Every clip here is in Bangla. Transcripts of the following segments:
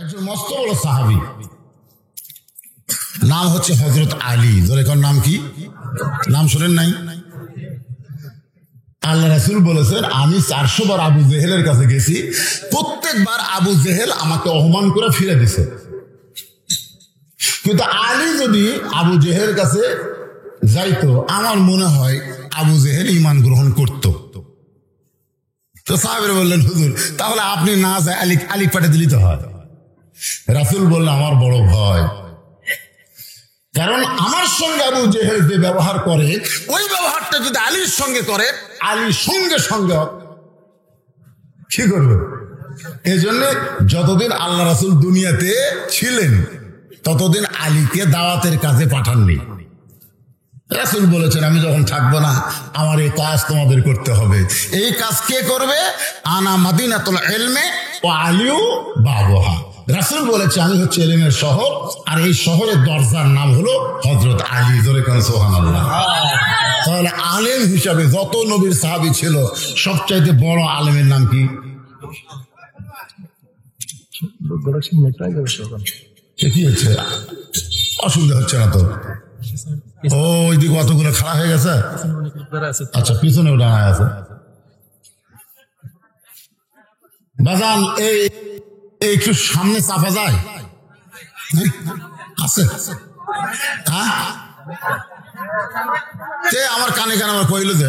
একজন মস্ত বড় সাহাবী, নাম হচ্ছে হযরত আলী। জোরেকার নাম কি? নাম শোনেন নাই? আল্লাহ রাসূল বলেছেন, আমি 400 বার আবু জেহেলের কাছে গেছি, প্রত্যেকবার আবু জেহেল আমাকে অপমান করে ফিরে দিছে। কিন্তু আলী যদি আবু জেহেলের কাছে যাইতো, আমার মনে হয় আবু জেহেল ঈমান গ্রহণ করত। তো সাহাবীরা বললেন, হুজুর তাহলে আপনি না যায় আলী পাঠিয়ে দিলি তো হয়। রাসূল বললেন, আমার বড় ভয়, কারণ আমার সঙ্গে আবু জেহেল যে ব্যবহার করে, ওই ব্যবহারটা যদি আলীর সঙ্গে করে, আলীর সঙ্গে সঙ্গে কি করবে? এই জন্য যতদিন আল্লাহ রাসূল দুনিয়াতে ছিলেন ততদিন আলীকে দাওয়াতের কাজে পাঠাননি। রাসূল বলেছেন, আমি যখন থাকবো না, আমার এই কাজ তোমাদের করতে হবে। এই কাজ কে করবে? আনা মাদিনাতুল ইলমে ওয়া আলিউ বাবুহা। রাসূল বলেছে, আমি হচ্ছে ইলমের শহর, আর এই শহরের দরজার নাম হলো হযরত আলী। জোরে কোন সুবহানাল্লাহ। তাহলে আলেম হিসাবে যত নবীর সাহাবী ছিল, সবচাইতে বড় আলেমের নাম কি? কি হচ্ছে? অসুবিধা হচ্ছে না তো? ওই দিকে অতগুলো খারাপ হয়ে গেছে। আচ্ছা, পিছনে ওটা আছে। বাজান এই একটু সামনে চাপা যায়? আছে? হ্যাঁ, আমার কানে কানে আমার কইল যে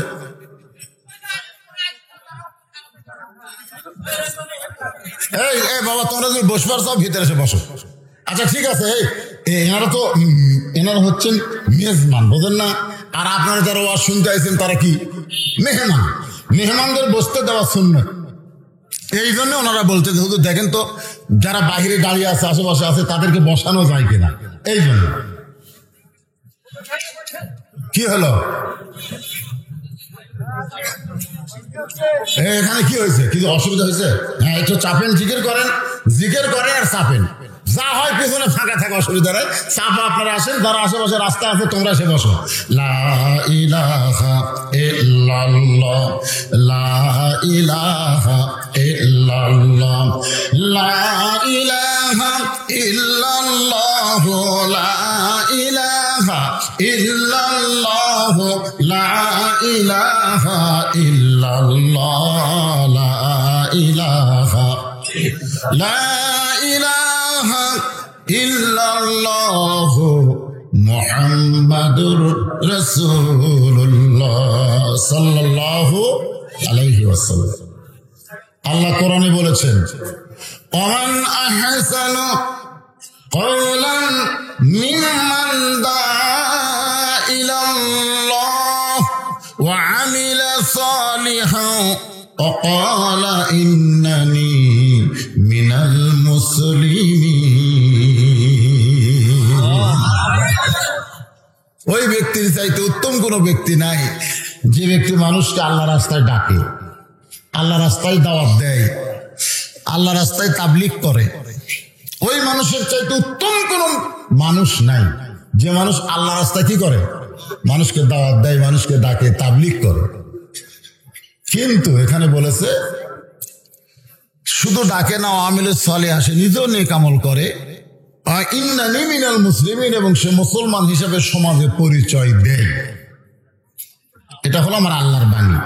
এই বাবা, তোমরা যদি বসবার চাও ভিতরে এসে বসো। আচ্ছা ঠিক আছে। এনারা হচ্ছেন মেজমান, বোঝেন না? আর আপনারা যারা ওয়াজ শুনতে আইছেন তারা কি? মেহমান। মেহমানদের বসতে দেওয়া সুন্নাত। এই জন্য ওনারা বলছে যে হুজুর দেখেন তো, যারা বাহিরে দাঁড়িয়ে আছে, আশেপাশে আছে, তাদেরকে বসানো যায় কিনা। এই জন্য কি হলো? এখানে কি হয়েছে? কিছু অসুবিধা হয়েছে? হ্যাঁ, একটু চাপেন, জিকির করেন আর চাপেন। যা হয় পিছনে ফাঁকা থাকে, অসুবিধা নেই। চাপা আপনারা আসেন, যারা আশেপাশে রাস্তা আছে তোমরা এসে বসো। লা ইলাহা ইল্লাল্লাহ, লা ইলাহা ইল্লাল্লাহ, লা ইলাহা ইল্লাল্লাহ, লা ইলাহা ইল্লাল্লাহ, লা ইলাহা ইল্লাল্লাহ, লা ইলাহা ইল্লাল্লাহ, মুহাম্মাদুর রাসূলুল্লাহ সাল্লাল্লাহু আলাইহি ওয়াসাল্লাম। আল্লাহ কোরআনে বলেছেন, ওমান আহসানু কওলান মিম্মান দাআ ইলাল্লাহ ওয়া আমিলা সালিহান ওয়া ক্বালা ইন্নানি মিনাল মুসলিমিন। ওই ব্যক্তির চাইতে উত্তম কোন ব্যক্তি নাই যে ব্যক্তি মানুষকে আল্লাহ রাস্তায় ডাকে, আল্লাহ রাস্তায় দাওয়াত দেয়, আল্লাহ রাস্তায় তাবলীগ করে। ওই মানুষের চাইতে উত্তম কোন মানুষ নাই যে মানুষ আল্লাহ রাস্তায় কি করে? মানুষকে দাওয়াত দেয়, মানুষকে ডাকে, তাবলীগ করে। কিন্তু এখানে বলেছে শুধু ডাকে না, আমিলে সালেহ আসে, নিজেও নেক আমল করে, ইন্নানি মিনাল মুসলিমিন, এবং সে মুসলমান হিসেবে সমাজে পরিচয় দেয়। এটা হলো আমার আল্লাহর বাণী।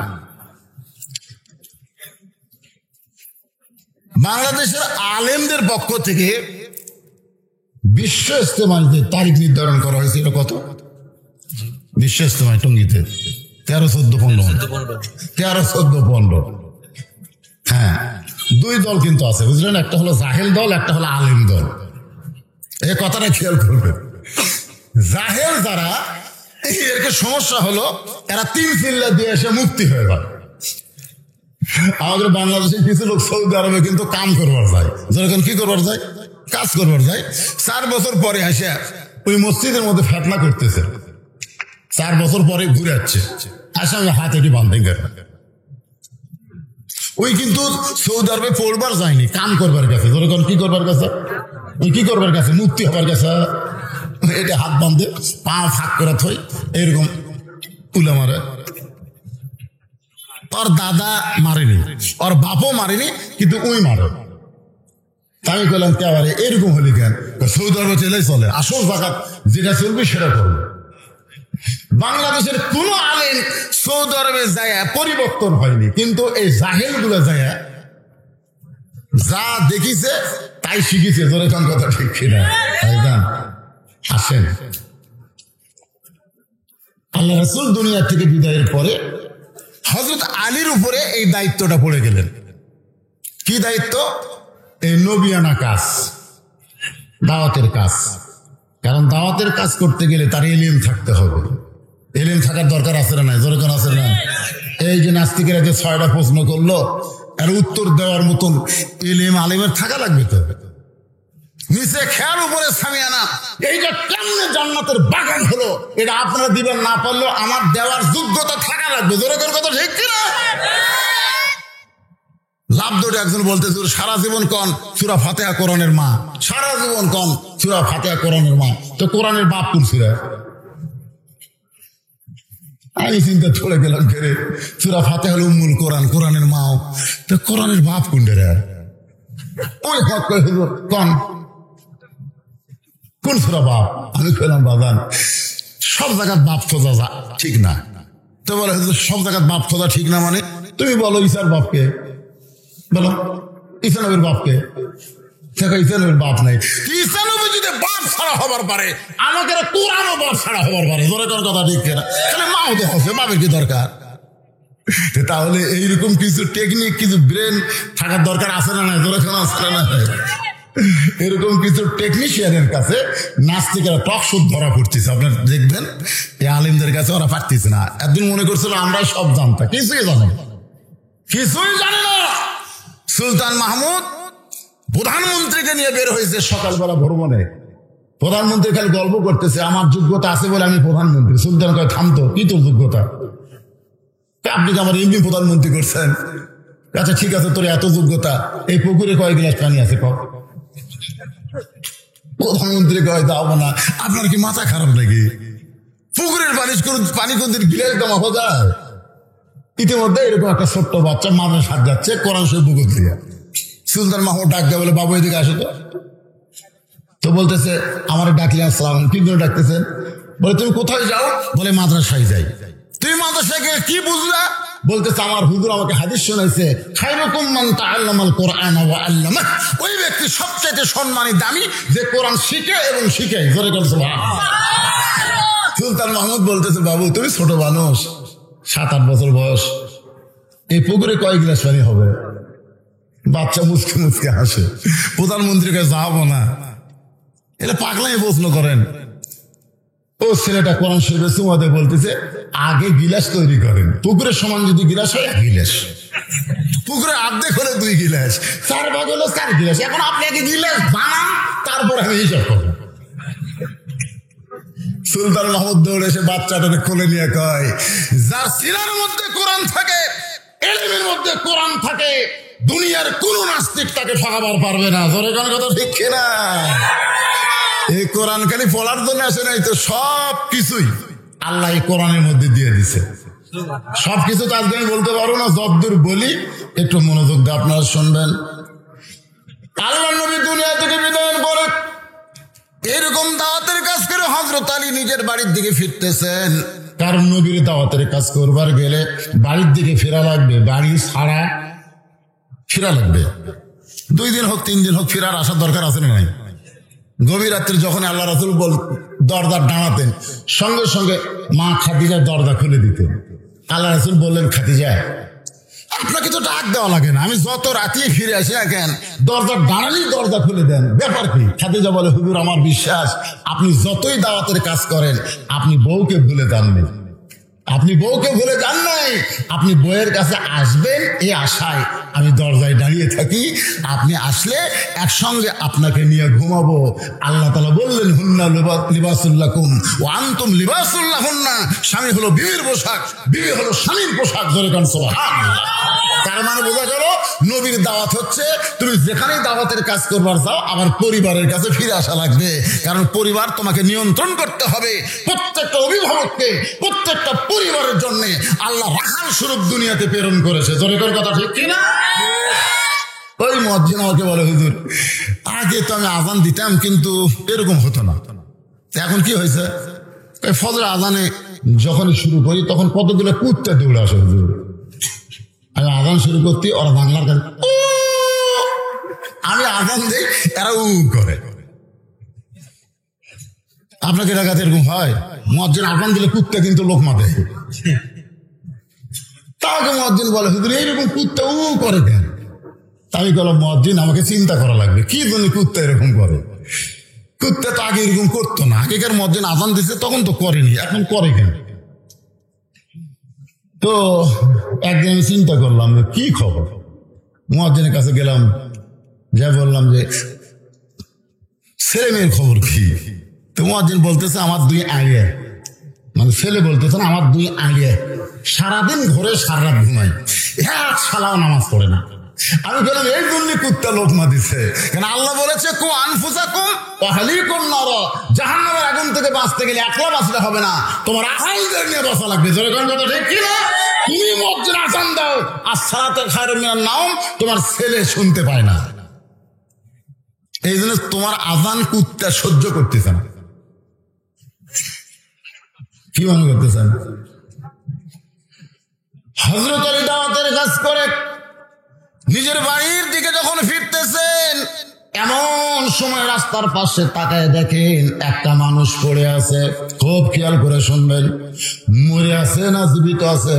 বাংলাদেশের আলেমদের পক্ষ থেকে বিশ্ব ইজতেমাতে তারিখ নির্ধারণ করা হয়েছে। এটা কত? বিশ্ব ইজতেমা টঙ্গীতে 13-14-15। হ্যাঁ, দুই দল কিন্তু আছে, বুঝলেন? একটা হলো জাহেল দল, একটা হলো আলেম দল। এই কথাটা খেয়াল করবেন। জাহেল যারা, এর সমস্যা হলো এরা 3 চিল্লা দিয়ে এসে মুক্তি হয়ে যায়। আমাদের বাংলাদেশে কিছু লোক সৌদি আরবে কিন্তু কাম করবার যায়, যখন কি করবার যায়? কাজ করবার যায়। 4 বছর পরে এসে ওই মসজিদের মধ্যে ফেতনা করতেছে। 4 বছর পরে ঘুরে যাচ্ছে, আসে আমি হাত এটি বাঁধে গেছে। ওই কিন্তু সৌদি আরবে পড়বার যায়নি, কাম করবার গেছে। যখন কি করবার গেছে? ওই কি করবার গেছে? মুক্তি হবার গেছে। এটা হাত বাঁধে, পা ফাঁক করে থই, এরকম তুলে মারে। ওর দাদা মারেনি, ওর বাপও মারেনি, কিন্তু ওই মারে। আমি বললাম কেবারে এরকম হলি কেন? সৌদি আরবে চলেই চলে, আসল জাকাত যেটা চলবে সেটা করবে। বাংলাদেশের কোন আলেম সৌদি আরবে যায় পরিবর্তন হয়নি, কিন্তু এই জাহেল গুলো যায় যা দেখিছে তাই শিখেছে। ধরে কোন কথা ঠিক কিনা? আসেন, আল্লাহ রাসূল দুনিয়া থেকে বিদায়ের পরে হযরত আলীর উপরে এই দায়িত্বটা পড়ে গেলেন। কি দায়িত্ব? এই নবিয়ানা কাজ, দাওয়াতের কাজ। কারণ দাওয়াতের কাজ করতে গেলে তার ইলম থাকতে হবে। ইলম থাকার দরকার আছে না? জোরে কোন আছে না? এই যে নাস্তিকেরা যে 6টা প্রশ্ন করলো, এর উত্তর দেওয়ার মতন ইলম আলিমের থাকা লাগবে। তো নিচে খেয়াল উপরে সামিয়ানা, এই যে কেমনে জান্নাতের বাগান হলো, এটা আপনারা দিবেন না পারলেও আমার দেওয়ার যোগ্যতা থাকা লাগবে। জোরে কোন কথা ঠিক কিনা? লাভ দৌড়ে একজন বলতে সারা জীবন কন সূরা ফাতিহা কোরআনের মা, সারা জীবন কন সূরা ফাতিহা কোরআনের মা। তো কোরআনের বাপ কোন সূরা? আমি চিন্তা চলে গেলাম, ফেরে সূরা ফাতিহা হলো উম্মুল কোরআন, কোরআনের মাও। তো কোরআনের বাপ কোনটা রে? ওই হক কন কোন সূরা বাপ? আমি কইলাম বাজান সব জায়গায় বাপ খোঁজা ঠিক না। তো বলে সব জায়গায় বাপ খোঁজা ঠিক না মানে? তুমি বলো ঈসার বাপকে, বলো ঈসা নবীর বাপকে। ঈসা নবীর বাপ নাই। ঈসা নবী যদি বাপ ছাড়া হবার পারে, আমাদের কোরআনও বাপ ছাড়া হবার পারে। জোরে কোন কথা ঠিক কিনা? তাহলে মাও তো হচ্ছে, বাপের কি দরকার? তাহলে এইরকম কিছু টেকনিক, কিছু ব্রেন থাকার দরকার আছে না? নাই? জোরে কোন আছে না? এরকম কিছু টেকনিশিয়ানের কাছে নাস্তিকেরা টক সুদ ধরা পড়তেছে। আপনার দেখবেন এই আলিমদের কাছে ওরা পারতেছে না। একদিন মনে করছিল আমরা সব জানতাম, কিছুই জানে না, কিছুই জানে না। সুলতান মাহমুদ প্রধানমন্ত্রীকে নিয়ে বের হয়েছে সকালবেলা ভ্রমণে। প্রধানমন্ত্রী খালি গল্প করতেছে, আমার যোগ্যতা আছে বলে আমি প্রধানমন্ত্রী। সুলতান কয় থামতো, কি তোর যোগ্যতা? আপনি কি আমার এমনি প্রধানমন্ত্রী করছেন? আচ্ছা ঠিক আছে, তোর এত যোগ্যতা, এই পুকুরে কয় গ্লাস পানি আছে কম? প্রধানমন্ত্রী কয় দাও না। আপনার কি মাথা খারাপ নাকি? পুকুরের পানি কোন দিন গিলাস দাম হওয়া যায়? ইতিমধ্যে এরকম একটা ছোট্ট বাচ্চা মানুষ হাত যাচ্ছে কোরআন শরীফ বুকুর দিয়ে। সুলতান মাহমুদ ডাক দেয়, বলে বাবু এদিকে আসো তো। তো বলতেছে আমার ডাকলে আসসালাম, কি করে ডাকতেছেন? বলে তুমি কোথায় যাও? বলে মাদ্রাসায় যাই। তুমি মাদ্রাসায় গিয়ে কি বুঝলা? বলতেছে আমার হুজুর আমাকে হাদিস শোনাইছে, খায়রুকুম মান তাআল্লামাল কুরআন ওয়া আল্লামাহ। ওই ব্যক্তি সবচেয়ে সম্মানী, দামি, যে কোরআন শিখে এবং শিখায়। জোরে করে সুবহানাল্লাহ। সুলতান মাহমুদ বলতেছে বাবু তুমি ছোট মানুষ, 7-8 বছর বয়স, এই পুকুরে কয় গ্লাস পানি হবে? বাচ্চা মুচকে মুচকে হাসে। প্রধানমন্ত্রীকে যাবো না, এটা পাগলাই প্রশ্ন করেন। ও ছেলেটা কোরআন শরীফে সুমাদে বলতেছে আগে গিলাস তৈরি করেন। পুকুরের সমান যদি গিলাস হয় 1 গিলাস, পুকুরের অর্ধেক হলে 2 গিলাস, 4 ভাগ হলো 4 গিলাস। এখন আপনি আগে গিলাস বানান, তারপর আমি হিসাব করবো। সুলতান মাহমুদ দৌড়ে এসে বাচ্চাটাকে কোলে নিয়ে কয়, যার সিনার মধ্যে কোরআন থাকে, ইলমের মধ্যে কোরআন থাকে, দুনিয়ার কোন নাস্তিক তাকে ঠকাবার পারবে না। জোরে কোন কথা ঠিক কিনা? এই কোরআন খালি পড়ার জন্য আসে নাই তো, সব কিছুই আল্লাহ এই কোরআনের মধ্যে দিয়ে দিছে। সবকিছু তো আজকে আমি বলতে পারবো না, যতদূর বলি একটু মনোযোগ দিয়ে আপনারা শুনবেন। আল্লাহ নবী দুনিয়া থেকে বিদায় করে এরকম দাওয়াতের কাজ করে হযরত আলী নিজের বাড়ির দিকে ফিরতেছেন। কারণ নবীর দাওয়াতের কাজ করবার গেলে বাড়ির দিকে ফেরা লাগবে, বাড়ি ছাড়া ফেরা লাগবে। 2 দিন হোক 3 দিন হোক ফেরার আসার দরকার আছে না নাই? গভীর রাত্রে যখন আল্লাহ রাসূল দরজা ডানাতেন, সঙ্গে সঙ্গে মা খাদিজা দরজা খুলে দিতেন। আল্লাহ রাসূল বললেন, খাদিজা আপনাকে তো ডাক দেওয়া লাগে না, আমি যত রাতিয়ে ফিরে আসি না কেন, দরজা দাঁড়ালেই দরজা খুলে দেন, ব্যাপার কি? খাদিজা বলে, হুজুর আমার বিশ্বাস আপনি যতই দাওয়াতের কাজ করেন আপনি বউকে ভুলে যাননি। আপনি বউকে ভুলে যান নাই, আপনি বউয়ের কাছে আসবেন এই আশায় আমি দরজায় দাঁড়িয়ে থাকি। আপনি আসলে একসঙ্গে আপনাকে নিয়ে ঘুমাবো। আল্লাহ তাআলা বললেন, হুন্না লিবাসুল লাকুম ওয়া আনতুম লিবাসুল লাহুন্না। স্বামী হলো বিবির পোশাক, বিবি হলো স্বামীর পোশাক। জোরে কান সুবহানাল্লাহ। তার মানে বোঝা গেল নবীর দাওয়াত হচ্ছে তুমি যেখানেই দাওয়াতের কাজ করবার যাও আমার পরিবারের কাছে ফিরে আসা লাগবে। কারণ পরিবার তোমাকে নিয়ন্ত্রণ করতে হবে। প্রত্যেকটা অভিভাবককে, প্রত্যেকটা পরিবারের জন্য আল্লাহ রাখাল স্বরূপ দুনিয়াতে প্রেরণ করেছে। জোরে করে কথা ঠিক কিনা? ওই মুয়াজ্জিন আমাকে বলে, হুজুর আগে তো আমি আজান দিতাম কিন্তু এরকম হতো না, এখন কি হয়েছে? ওই ফজর আজানে যখন শুরু করি তখন কতগুলো কুত্তে দৌড়ে আসে হুজুর। আমি আজান শুরু করতে ওরা বাংলার কাছে, আমি আজান দিই এরা উ করে। আপনাকে এলাকাতে এরকম হয়? মুয়াজ্জিন আজান দিলে কুত্তে কিন্তু লোকমা দেয়। তাকে মুয়াজ্জিন বলে, হুজুর এইরকম কুত্তে উ করে কেন? আমি বললাম, মুয়াজ্জিন আমাকে চিন্তা করা লাগবে, কি জন্য কুত্তে এরকম করে। কুত্তে তো আগে এরকম করতো না, আগেকার মুয়াজ্জিন আজান দিচ্ছে তখন তো করেনি, এখন করে কেন? তো একদিন আমি চিন্তা করলাম যে কি খবর। মুয়াজ্জিনের কাছে গেলাম, যা বললাম যে ছেলে মেয়ের খবর কি? তো মুয়াজ্জিন বলতেছে আমার 2 আগে, মানে ছেলে বলতেছে না আমার 2 আগে, সারাদিন ঘরে সারা রাত ঘুমাই, এক শালাও নামাজ পড়ে না। আমি বললাম এই জন্য কুত্তা লোকমা দিচ্ছে, কেন আল্লাহ বলেছে কু আনফুসাকুম ওয়া আহলিকুম নার, জাহান্নামের আগুন থেকে বাঁচতে গেলে একলা বাঁচলে হবে না, তোমার আহলদের নিয়ে বাঁচা লাগবে। জোরে কোন কথা ঠিক কি না? তুমি মুয়াজ্জিন আযান দাও আর সালাতে খায়রুম মিনান নাওম, তোমার ছেলে শুনতে পায় না, এই জন্য তোমার আযান কুত্তা সহ্য করতেছে না। কি মনে করতেছেন? হযরত আলী দাওয়াতের কাজ করে নিজের বাড়ির দিকে যখন ফিরতেছেন, এমন সময় রাস্তার পাশে তাকায় দেখেন একটা মানুষ পড়ে আছে। খুব খেয়াল করে শুনবেন, মরে আছে না জীবিত আছে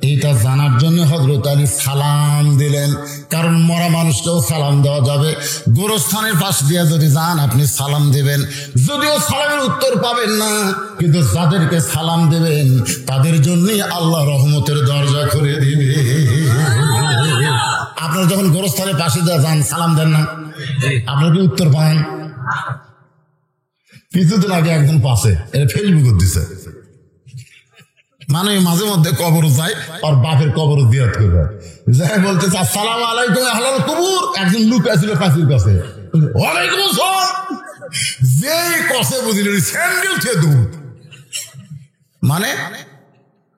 এইটা জানার জন্য হযরত আলী সালাম দিলেন, কারণ মরা মানুষকেও সালাম দেওয়া যাবে। গোরস্থানের পাশ দিয়ে যদি যান আপনি সালাম দিবেন, যদিও সালামের উত্তর পাবেন না, কিন্তু যাদেরকে সালাম দেবেন তাদের জন্যই আল্লাহ রহমতের দরজা খুলে দিবে। আপনারা যখন গোরস্থানের পাশে দিয়ে যান সালাম দেন না, আপনার কি উত্তর পান? কিছুদিন আগে একজন পাশে এটা ফেসবুক দিছে, মানে মাঝে মধ্যে কবর যায় আর বাপের কবর জিয়ারত করে যাই বলতেছে আসসালামু আলাইকুম আহলাল কুবুর, একজন লোক আছিল পাশের কাছে, ওয়ালাইকুম আসসালাম, যেই কসে বুঝলেন স্যান্ডেল খেয়ে দৌড়। মানে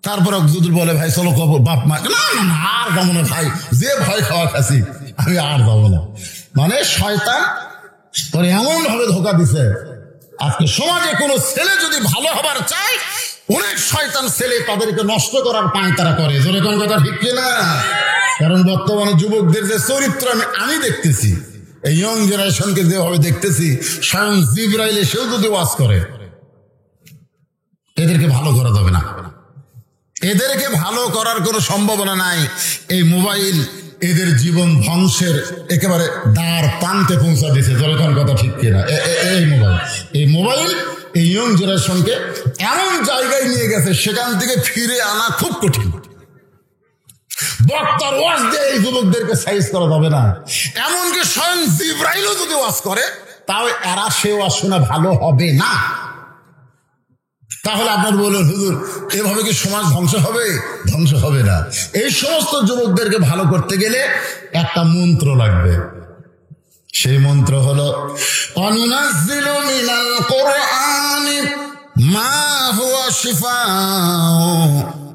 তারপর যদি বলে ভাই চলো কবর, বাপ মা না না না আর যাবো না ভাই, যে ভয় খাওয়া খাসি আমি আর যাবো না। মানে শয়তান তোর এমন ভাবে ধোকা দিছে। আজকে সমাজে কোনো ছেলে যদি ভালো হবার চায়, অনেক শয়তান ছেলে তাদেরকে নষ্ট করার পায় তারা করে। জোরে কোন কথা ঠিক কিনা? কারণ বর্তমানে যুবকদের যে চরিত্র আমি দেখতেছি, এই ইয়ং জেনারেশনকে যেভাবে দেখতেছি, স্বয়ং জিবরাইল এসেও যদি ওয়াজ করে, এদেরকে ভালো করা যাবে না, এদেরকে ভালো করার কোনো সম্ভাবনা নাই। এই মোবাইল এদের জীবন ধ্বংসের একেবারে দ্বার প্রান্তে পৌঁছা দিয়েছে। জনগণ কথা ঠিক কিনা? এই মোবাইল এই ইয়ং জেনারেশনকে এমন জায়গায় নিয়ে গেছে, সেখান থেকে ফিরে আনা খুব কঠিন। বক্তার ওয়াজ দিয়ে এই যুবকদেরকে সাইজ করা যাবে না, এমনকি স্বয়ং জিবরাইলও যদি ওয়াজ করে তাও এরা সে ওয়াজ শোনা ভালো হবে না। তাহলে আপনার বলুন হুজুর এভাবে কি সমাজ ধ্বংস হবে? ধ্বংস হবে না। এই সমস্ত যুবকদেরকে ভালো করতে গেলে একটা মন্ত্র লাগবে, সেই মন্ত্র হলো অনুনাজ্জিলু মিনাল কুরআনি মা হুয়া শিফাউ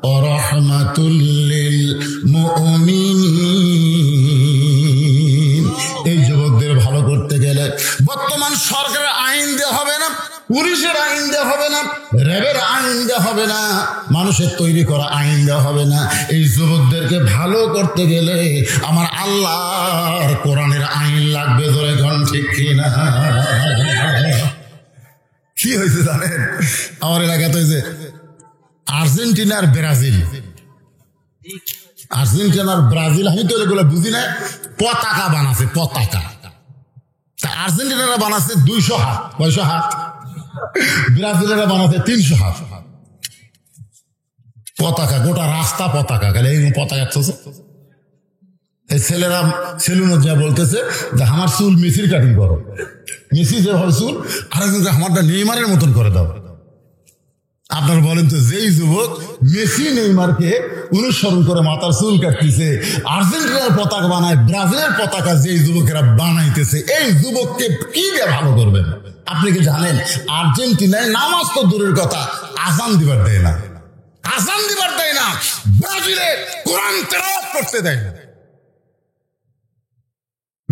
ওয়া রাহমাতুল লিল মুমিনিন। এই যুবকদের ভালো করতে গেলে বর্তমান সরকারের আইন দেওয়া হবে না, পুলিশের আইন দেওয়া হবে না, র্যাবের আইন দেওয়া হবে না, মানুষের তৈরি করা আইন দেওয়া হবে না। এই যুবকদেরকে ভালো করতে গেলে আমার আল্লাহর কোরআনের আইন লাগবে। ধরে ঘন ঠিক কিনা? কি হয়েছে জানেন, আমার এলাকাতে যে আর্জেন্টিনা আর ব্রাজিল, আর্জেন্টিনা আর ব্রাজিল, আমি তো এগুলো বুঝি না, পতাকা বানাচ্ছে, পতাকা। আর্জেন্টিনারা বানাচ্ছে 200 হাত, 500 হাত, ব্রাজিলেরা বানাচ্ছে 300 হাত পতাকা, গোটা রাস্তা পতাকা, খালি এই পতাকা চলছে। এই ছেলেরা সেলুনে যা বলতেছে যে আমার চুল মেসির কাটিং করো, মেসি যেভাবে চুল, আরেকজন আমারটা নেইমারের মতন করে দাও। আপনারা বলেন তো, যেই যুবক মেসি নেইমারকে অনুসরণ করে মাথার চুল কাটতেছে, আর্জেন্টিনার পতাকা বানায়, ব্রাজিলের পতাকা যেই যুবকেরা বানাইতেছে, এই যুবককে কি দিয়ে ভালো করবেন? আপনি কি জানেন আর্জেন্টিনায় নামাজ তো দূরের কথা, আজান দিবার দেয় না, আজান দিবার দেয় না, ব্রাজিলে কোরআন তেলাওয়াত করতে দেয় না।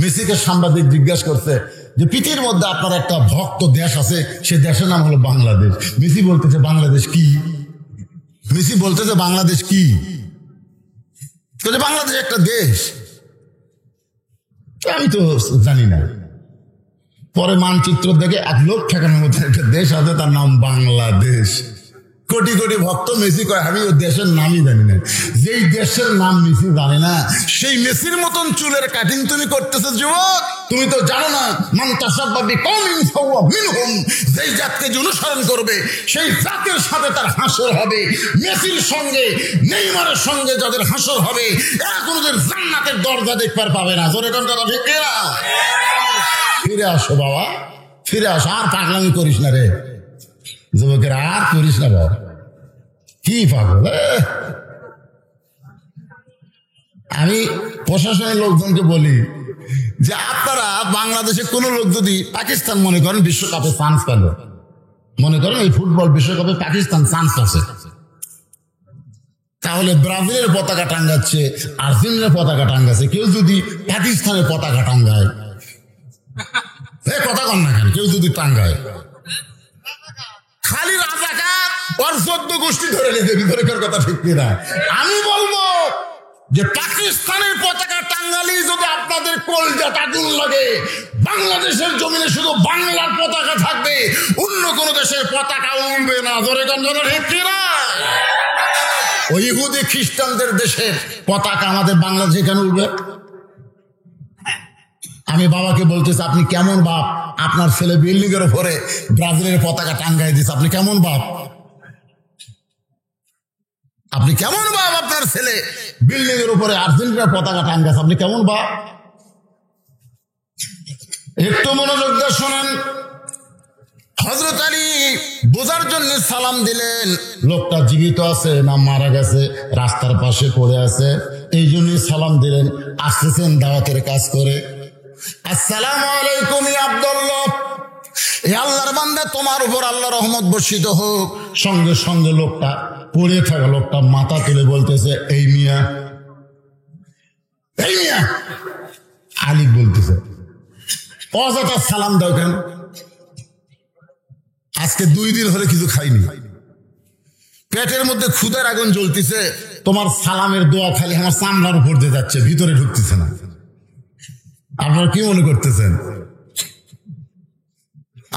মেসিকে সাংবাদিক জিজ্ঞাসা করছে যে পৃথিবীর মধ্যে আপনার একটা ভক্ত দেশ আছে, সে দেশের নাম হলো বাংলাদেশ। মেসি বলতেছে বাংলাদেশ কি? মেসি বলতেছে বাংলাদেশ কি? বাংলাদেশ একটা দেশ। আমি তো জানি না। পরে মানচিত্র দেখে 1 লক্ষ টাকার মধ্যে একটা দেশ আছে, তার নাম বাংলাদেশ। কোটি কোটি ভক্ত মেসি কয় আমি ওই দেশের নামই জানি না। যেই দেশের নাম মেসি জানে না, সেই মেসির মতন চুলের কাটিং তুমি করতেছো যুবক। তুমি তো জানো না মান তাসাব্বা বিকওমিন ফাহুয়া মিনহুম, যেই জাতকে যে অনুসরণ করবে সেই জাতের সাথে তার হাসর হবে। মেসির সঙ্গে নেইমারের সঙ্গে যাদের হাসর হবে এরা কোনোদিন জান্নাতের দরজা দেখবার পাবে না। জোরে কোন কথা ঠিক না? ফিরে আসো বাবা, ফিরে আসো। আর পাগলামি করিস না রে যুবকের, আর করিস না বাবা। কি পাগল! আমি প্রশাসনের লোকজনকে বলি যে আপনারা বাংলাদেশে কোন লোক যদি পাকিস্তান মনে করেন বিশ্বকাপে চান্স পেল, মনে করেন এই ফুটবল বিশ্বকাপে পাকিস্তান চান্স আছে, তাহলে ব্রাজিলের পতাকা টাঙ্গাচ্ছে, আর্জেন্টিনার পতাকা টাঙ্গাচ্ছে, কেউ যদি পাকিস্তানের পতাকা টাঙ্গায়, কথা কন না কেন, কেউ যদি টাঙ্গায়, খালি রাজাকার ওর 14 গোষ্ঠী ধরে নিতে ভিতরের কথা ঠিক কিনা? আমি বলবো যে পাকিস্তানের পতাকা টাঙ্গালি যদি আপনাদের কলজাত আগুন লাগে, বাংলাদেশের জমিনে শুধু বাংলার পতাকা থাকবে, অন্য কোন দেশের পতাকা উঠবে না। ধরে কোন কথা ঠিক কিনা? ওই ইহুদি খ্রিস্টানদের দেশের পতাকা আমাদের বাংলাদেশে কেন উঠবে? আমি বাবাকে বলতেছি আপনি কেমন বাপ, আপনার ছেলে বিল্ডিং এর উপরে ব্রাজিলের পতাকা টাঙ্গাই দিচ্ছে, আপনি কেমন বাপ? আপনি কেমন বাপ? আপনার ছেলে বিল্ডিং এর উপরে আর্জেন্টিনার পতাকা টাঙ্গাচ্ছে, আপনি কেমন বাপ? একটু মনোযোগ দিয়ে শোনেন। হযরত আলী বোঝার জন্য সালাম দিলেন, লোকটা জীবিত আছে না মারা গেছে, রাস্তার পাশে পড়ে আছে, এই জন্যই সালাম দিলেন। আসতেছেন দাওয়াতের কাজ করে, আসসালামু আলাইকুম ইয়া আব্দুল্লাহ, এ আল্লাহর বান্দা তোমার উপর আল্লাহ রহমত বর্ষিত হোক। সঙ্গে সঙ্গে লোকটা পড়ে থাকা লোকটা মাথা তুলে বলতেছে এই মিয়া, এই মিয়া। আলী বলতেছে অযথা সালাম দাও কেন? আজকে 2 দিন হলে কিছু খাইনি, পেটের মধ্যে ক্ষুধার আগুন জ্বলতেছে, তোমার সালামের দোয়া খালি আমার চামড়ার উপর দিয়ে যাচ্ছে, ভিতরে ঢুকতেছে না। আপনারা কি মনে করতেছেন?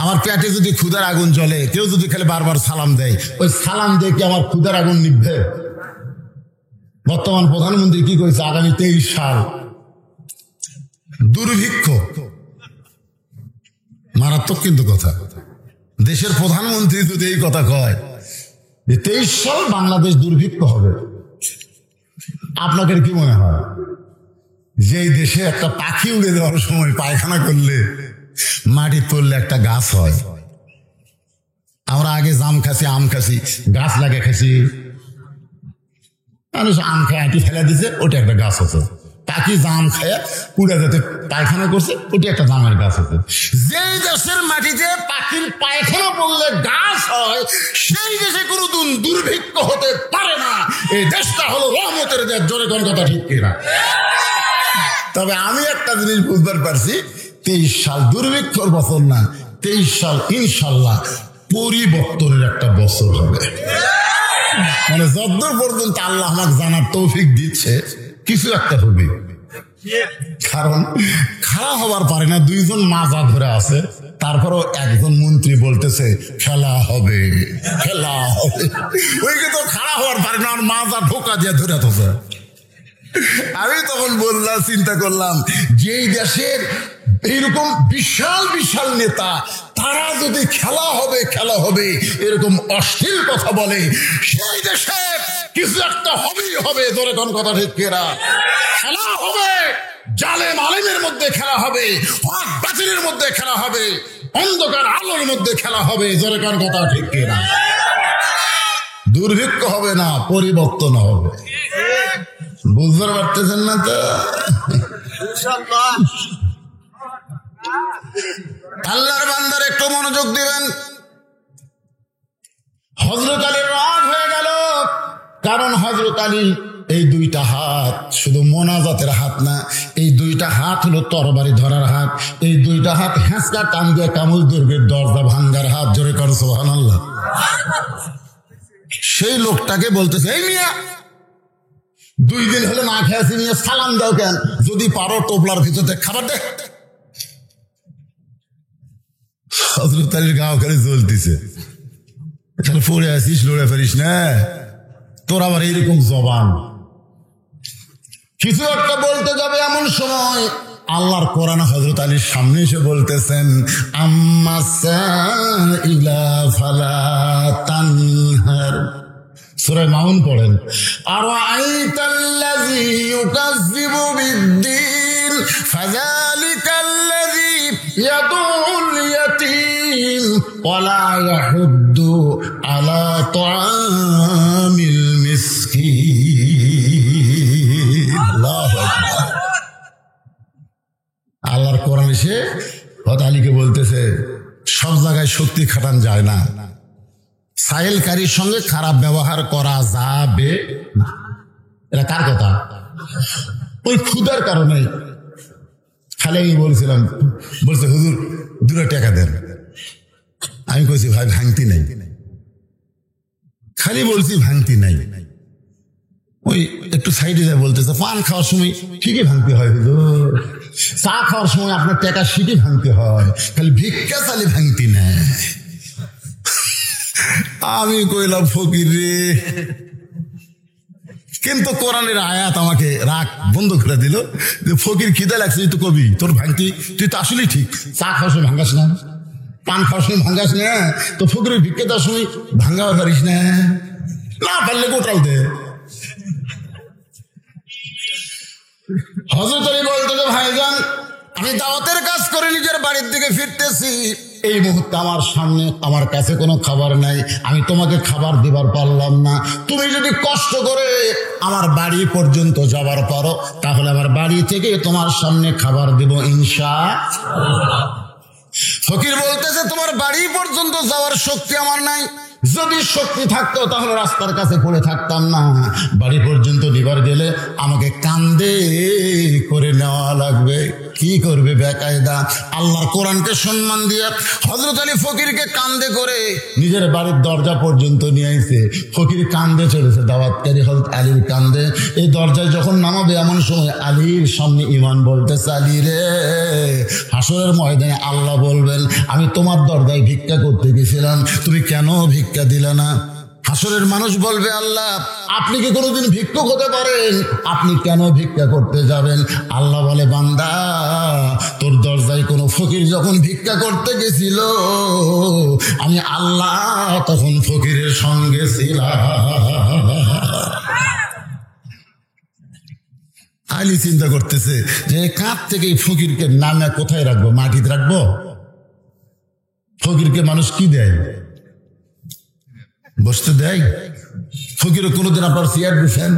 আমার পেটে যদি ক্ষুধার আগুন জ্বলে, কেউ যদি খালি বারবার সালাম দেয়, ওই সালাম দিয়ে কি আমার ক্ষুধার আগুন নিভবে? বর্তমান প্রধানমন্ত্রী কি করেছে, আগামী 23 সাল দুর্ভিক্ষ। মারাত্মক কিন্তু কথা। দেশের প্রধানমন্ত্রী যদি এই কথা কয় যে 23 সাল বাংলাদেশ দুর্ভিক্ষ হবে, আপনাদের কি মনে হয় যে এই দেশে একটা পাখি উড়ে দেওয়ার সময় পায়খানা করলে মাটি পড়লে একটা গাছ হয়? আমরা আগে জাম খাসি, আম খাসি, গাছ লাগে খাসি, মানুষ আম খায় আটি ফেলে দিছে, ওটা একটা গাছ হচ্ছে। পাখি জাম খায় পুড়ে যেতে পায়খানা করছে, ওটি একটা জামের গাছ হচ্ছে। যে দেশের মাটিতে পাখির পায়খানা পড়লে গাছ হয়, সেই দেশে কোনোদিন দুর্ভিক্ষ হতে পারে না। এই দেশটা হলো রহমতের দেশ। জোরে কোন কথা ঠিক কিনা? তবে আমি একটা জিনিস বুঝতে পারছি, 23 সাল দুর্ভিক্ষর বছর না, 23 সাল ইনশাল্লাহ পরিবর্তনের একটা বছর হবে। মানে যতদূর পর্যন্ত আল্লাহ আমাকে জানার তৌফিক দিচ্ছে, কিছু একটা হবে। কারণ খেলা হবার পারে না, 2 জন মাজা ধরে আছে, তারপরও একজন মন্ত্রী বলতেছে খেলা হবে, খেলা হবে। ওইকে তো খেলা হবার পারে না, আর মাজা ঢোকা দিয়ে ধরে থাকে। আমি তখন বললাম, চিন্তা করলাম, যেই দেশের এইরকম বিশাল বিশাল নেতা, তারা যদি খেলা হবে খেলা হবে এরকম অশ্লীল কথা বলে, সেই দেশে কিছু একটা হবেই হবে। ধরে কোন কথা ঠিক কিনা? খেলা হবে, জালেম আলেমের মধ্যে খেলা হবে, হক বাতিলের মধ্যে খেলা হবে, অন্ধকার আলোর মধ্যে খেলা হবে। ধরে কোন কথা ঠিক কিনা? দুর্ভিক্ষ হবে না, পরিবর্তন হবে। বুঝতে পারতেছেন না তো? আল্লাহর বান্দার একটু মনোযোগ দিবেন। হযরত আলীর রাগ হয়ে গেল, কারণ হযরত আলী এই 2টা হাত শুধু মোনাজাতের হাত না, এই 2টা দুইটা হাত হলো তরবারি ধরার হাত, এই দুইটা হাত হ্যাঁচকা টান দিয়ে কামুল দুর্গের দরজা ভাঙ্গার হাত। জোরে কর সুবহানাল্লাহ। সেই লোকটাকে বলতেছে, এই মিয়া 2 দিন হলে না খেয়েছি, নিয়ে সালাম দাও কেন? যদি পারো টোপলার ভিতরে খাবার দে। হযরত আলীর গাও খালি জ্বলতেছে, এখানে পড়ে আসিস, লড়ে ফেরিস না, তোর আবার এইরকম জবান। কিছু একটা বলতে যাবে এমন সময় আল্লাহর কোরআন হযরত আলীর সামনে এসে বলতেছেন, আম্মা সাইলা ফালা তানহার। সূরা মাউন পড়েন, আরাআইতাল্লাযী ইউকাযযিবু বিদ্দীন ফাযালিকাল্লাযী ইয়াদুল ইয়াতীম ওয়ালা ইয়াহুদ্দু আলা তুআমিল মিসকিন। আল্লাহু আকবার। আল্লাহর কোরআন এসে হযরত আলীকে বলতেছে, সব জায়গায় শক্তি খাটান যায় না, সাইলকারীর সঙ্গে খারাপ ব্যবহার করা যাবে না। এটা কার কথা? ওই ক্ষুধার কারণে খালি আমি বলছিলাম, বলছে হুজুর 2 টাকা দেন। আমি কইছি ভাই ভাঙতি নাই, খালি বলছি ভাঙতি নাই। ওই একটু সাইডে যায় বলতেছে, পান খাওয়ার সময় ঠিকই ভাঙতে হয় হুজুর, চা খাওয়ার সময় আপনার টাকা ঠিকই ভাঙতে হয়, খালি ভিক্ষা চালি ভাঙতি নাই। আমি কইলাম ফকির রে, কিন্তু কোরআনের আয়াত আমাকে রাগ বন্ধ করে দিল যে ফকির খিদে লাগছে, তুই তো কবি তোর ভাঙতি, তুই তো আসলেই ঠিক, চা খাওয়ার সময় ভাঙ্গাস না, পান খাওয়ার সময় ভাঙ্গাস না, তো ফকিরের ভিক্ষা দেওয়ার সময় ভাঙ্গাও পারিস না, না পারলে গোটাও দে। হযরত আলী বলতে, ভাইজান আমি দাওয়াতের কাজ করে নিজের বাড়ির দিকে ফিরতেছি, এই মুহূর্তে আমার সামনে আমার কাছে কোনো খাবার নাই, আমি তোমাকে খাবার দিবার পারলাম না, তুমি যদি কষ্ট করে আমার বাড়ি পর্যন্ত যাবার পারো তাহলে আমার বাড়ি থেকে তোমার সামনে খাবার দিব ইনশাআল্লাহ। ফকির বলতেছে, তোমার বাড়ি পর্যন্ত যাওয়ার শক্তি আমার নাই, যদি শক্তি থাকতো তাহলে রাস্তার কাছে পড়ে থাকতাম না, বাড়ি পর্যন্ত নিবার গেলে আমাকে কান্দে করে নেওয়া লাগবে। কি করবে বেকায়দা? আল্লাহর কোরআনকে সম্মান দিয়ে হযরত আলী ফকিরকে কান্দে করে নিজের বাড়ির দরজা পর্যন্ত নিয়ে আইছে। ফকির কান্দে চলেছে, দাওয়াতকারী হযরত আলীর কান্দে। এই দরজায় যখন নামাবে এমন সময় আলীর সামনে ঈমান বলতেছে, আলী রে, হাসরের ময়দানে আল্লাহ বলবেন, আমি তোমার দরজায় ভিক্ষা করতে গেছিলাম, তুমি কেন ভিক্ষা দিলে না? হাসরের মানুষ বলবে, আল্লাহ আপনি কি কোনোদিন ভিক্ষুক হতে পারেন, আপনি কেন ভিক্ষা করতে যাবেন? আল্লাহ বলে, বান্দা তোর দরজায় কোনো ফকির যখন ভিক্ষা করতে গেছিল, আমি আল্লাহ তখন ফকিরের সঙ্গে ছিলাম। আলী চিন্তা করতেছে যে কাঁধ থেকে ফকিরকে নামে কোথায় রাখবো? মাটিতে রাখবো? ফকিরকে মানুষ কি দেয়? বসতে দেয়? ফকিরও কোনোদিন আপনার চেয়ার দিচ্ছেন?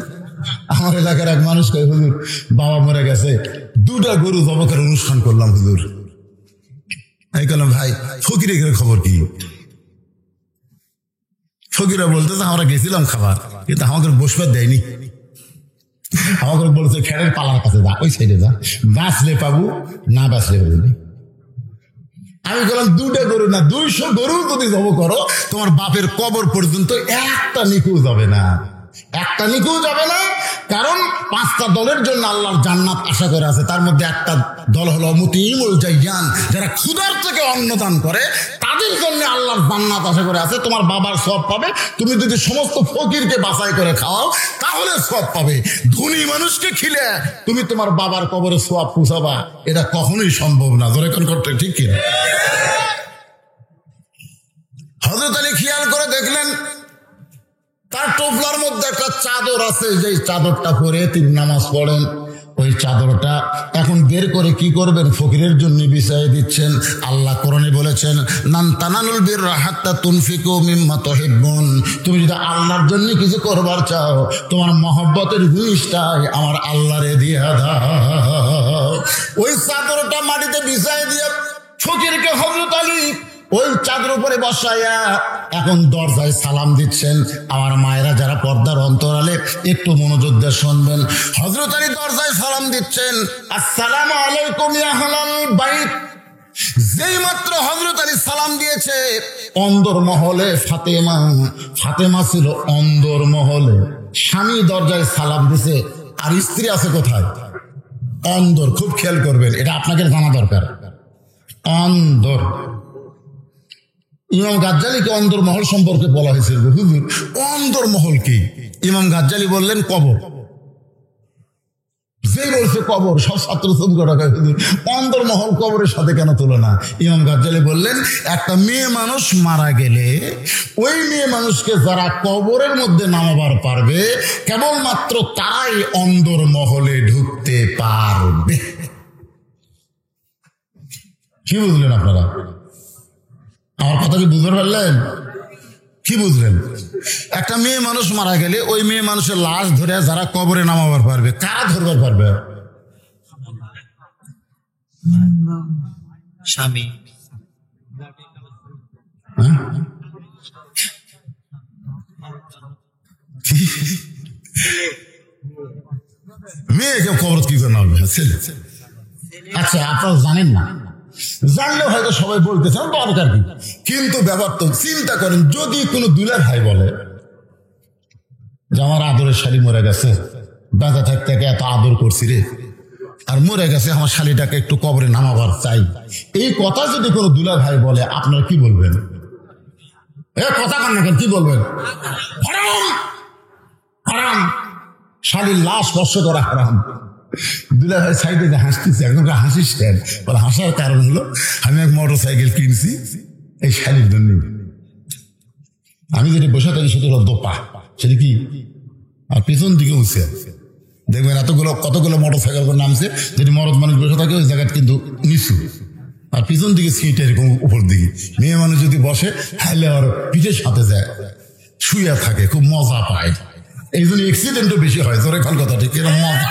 আমার এলাকার এক মানুষ কয়, হুজুর বাবা মরে গেছে, 2টা গরু জবাকের অনুষ্ঠান করলাম হুজুর। আমি বললাম, ভাই ফকিরের খবর কি? ফকিরা বলতেছে, আমরা গেছিলাম খাবার, কিন্তু আমাকে বসবার দেয়নি, আমাকে বলছে খেড়ের পালার কাছে যা, ওই সাইডে যা, বাঁচলে পাবো, না বাঁচলে পাবো। আমি বললাম, 2টা গরু না 200 গরু যদি জব করো, তোমার বাপের কবর পর্যন্ত একটা নিকুও যাবে না, একটা নিকুও যাবে না। কারণ 5টা দলের জন্য আল্লাহর জান্নাত আশা করে আছে, তার মধ্যে একটা দল হলো মুতিমুল জাইয়ান, যারা ক্ষুধার থেকে অন্নদান করে, তাদের জন্য আল্লাহর জান্নাত আশা করে আছে। তোমার বাবার সওয়াব পাবে, তুমি যদি সমস্ত ফকিরকে বাছাই করে খাওয়াও তাহলে সওয়াব পাবে। ধনী মানুষকে খিলে তুমি তোমার বাবার কবরে সওয়াব পৌঁছাবা, এটা কখনোই সম্ভব না। ধরে কোন করতে ঠিক কিনা? হযরত আলী খেয়াল করে দেখলেন তার টোপলার মধ্যে একটা চাদর আছে, যে চাদরটা পরে তিনি নামাজ পড়েন। ওই চাদরটা এখন বের করে কি করবেন? ফকিরের জন্য বিছাইয়ে দিচ্ছেন। আল্লাহ কোরআনে বলেছেন, লান তানালুল বিররা হাত্তা তুনফিকু মিম্মা তুহিব্বুন। তুমি যদি আল্লাহর জন্য কিছু করবার চাও, তোমার মহব্বতের জিনিসটাই আমার আল্লাহরে দিয়ে দাও। ওই চাদরটা মাটিতে বিছাইয়ে দিয়ে ফকিরকে হযরত আলী ওই চাঁদের উপরে বসাইয়া এখন দরজায় সালাম দিচ্ছেন। আমার মায়েরা যারা পর্দার অন্তরালে একটু মনোযোগ দিয়ে শুনবেন। হযরত আলী দরজায় সালাম দিচ্ছেন, আসসালামু আলাইকুম ইয়া আহলাল বাইত। যেই মাত্র হযরত আলী সালাম দিয়েছে, অন্দর মহলে ফাতেমা ছিল অন্দর মহলে। স্বামী দরজায় সালাম দিছে, আর স্ত্রী আছে কোথায়? অন্দর। খুব খেয়াল করবেন, এটা আপনাকে জানা দরকার। অন্দর। ইমাম গাজ্জালীকে অন্দর মহল সম্পর্কে বলা হয়েছে, হুজুর অন্দর মহল কি? ইমাম গাজ্জালী বললেন কবর। যে বলছে কবর, সব ছাত্র হুজুর অন্দর মহল কবরের সাথে কেন তুলনা? ইমাম গাজ্জালী বললেন, একটা মেয়ে মানুষ মারা গেলে ওই মেয়ে মানুষকে যারা কবরের মধ্যে নামাবার পারবে, কেবলমাত্র তারাই অন্দর মহলে ঢুকতে পারবে। কি বুঝলেন আপনারা? আমার কথা কি বুঝতে পারলেন? কি বুঝলেন? একটা মেয়ে মানুষ মারা গেলে ওই মেয়ে মানুষের লাশ ধরে যারা কবরে নামাবার পারবে, কারা ধরবার পারবে? স্বামী। মেয়েকে কবর কি করে নামবে? ছেলে। আচ্ছা, আপনারা জানেন না, জানলেও হয়তো সবাই বলতেছেন দরকার কি, কিন্তু ব্যাপার তো চিন্তা করেন, যদি কোনো দুলার ভাই বলে যে আমার আদরের শালী মরে গেছে, বেঁচে থাকতে এত আদর করছি রে, আর মরে গেছে, আমার শালীটাকে একটু কবরে নামাবার চাই, এই কথা যদি কোনো দুলার ভাই বলে, আপনারা কি বলবেন? কথা কান না কেন, কি বলবেন? হারাম, হারাম, শালীর লাশ স্পর্শ করা হারাম। দুলা ভাই সাইডে যে হাসতেছে, একদম হাসিস কেন? বলে হাসার কারণ হলো আমি এক মোটর সাইকেল কিনছি এই শালির জন্য। আমি যেটা বসে থাকি সেটা হলো দোপা, সেটা কি? আর পিছন দিকে উঠছে, দেখবেন কতগুলো মোটর সাইকেল নামছে, যেটি মরদ মানুষ বসে থাকে ওই জায়গায় কিন্তু নিচু, আর পিছন দিকে সিট এরকম উপর দিকে। মেয়ে মানুষ যদি বসে হাইলে আর পিঠের সাথে যায়, শুয়ে থাকে, খুব মজা পায়। এই জন্য অ্যাক্সিডেন্টও বেশি হয়। জোরে খাল কথা, ঠিক এরকম মজা।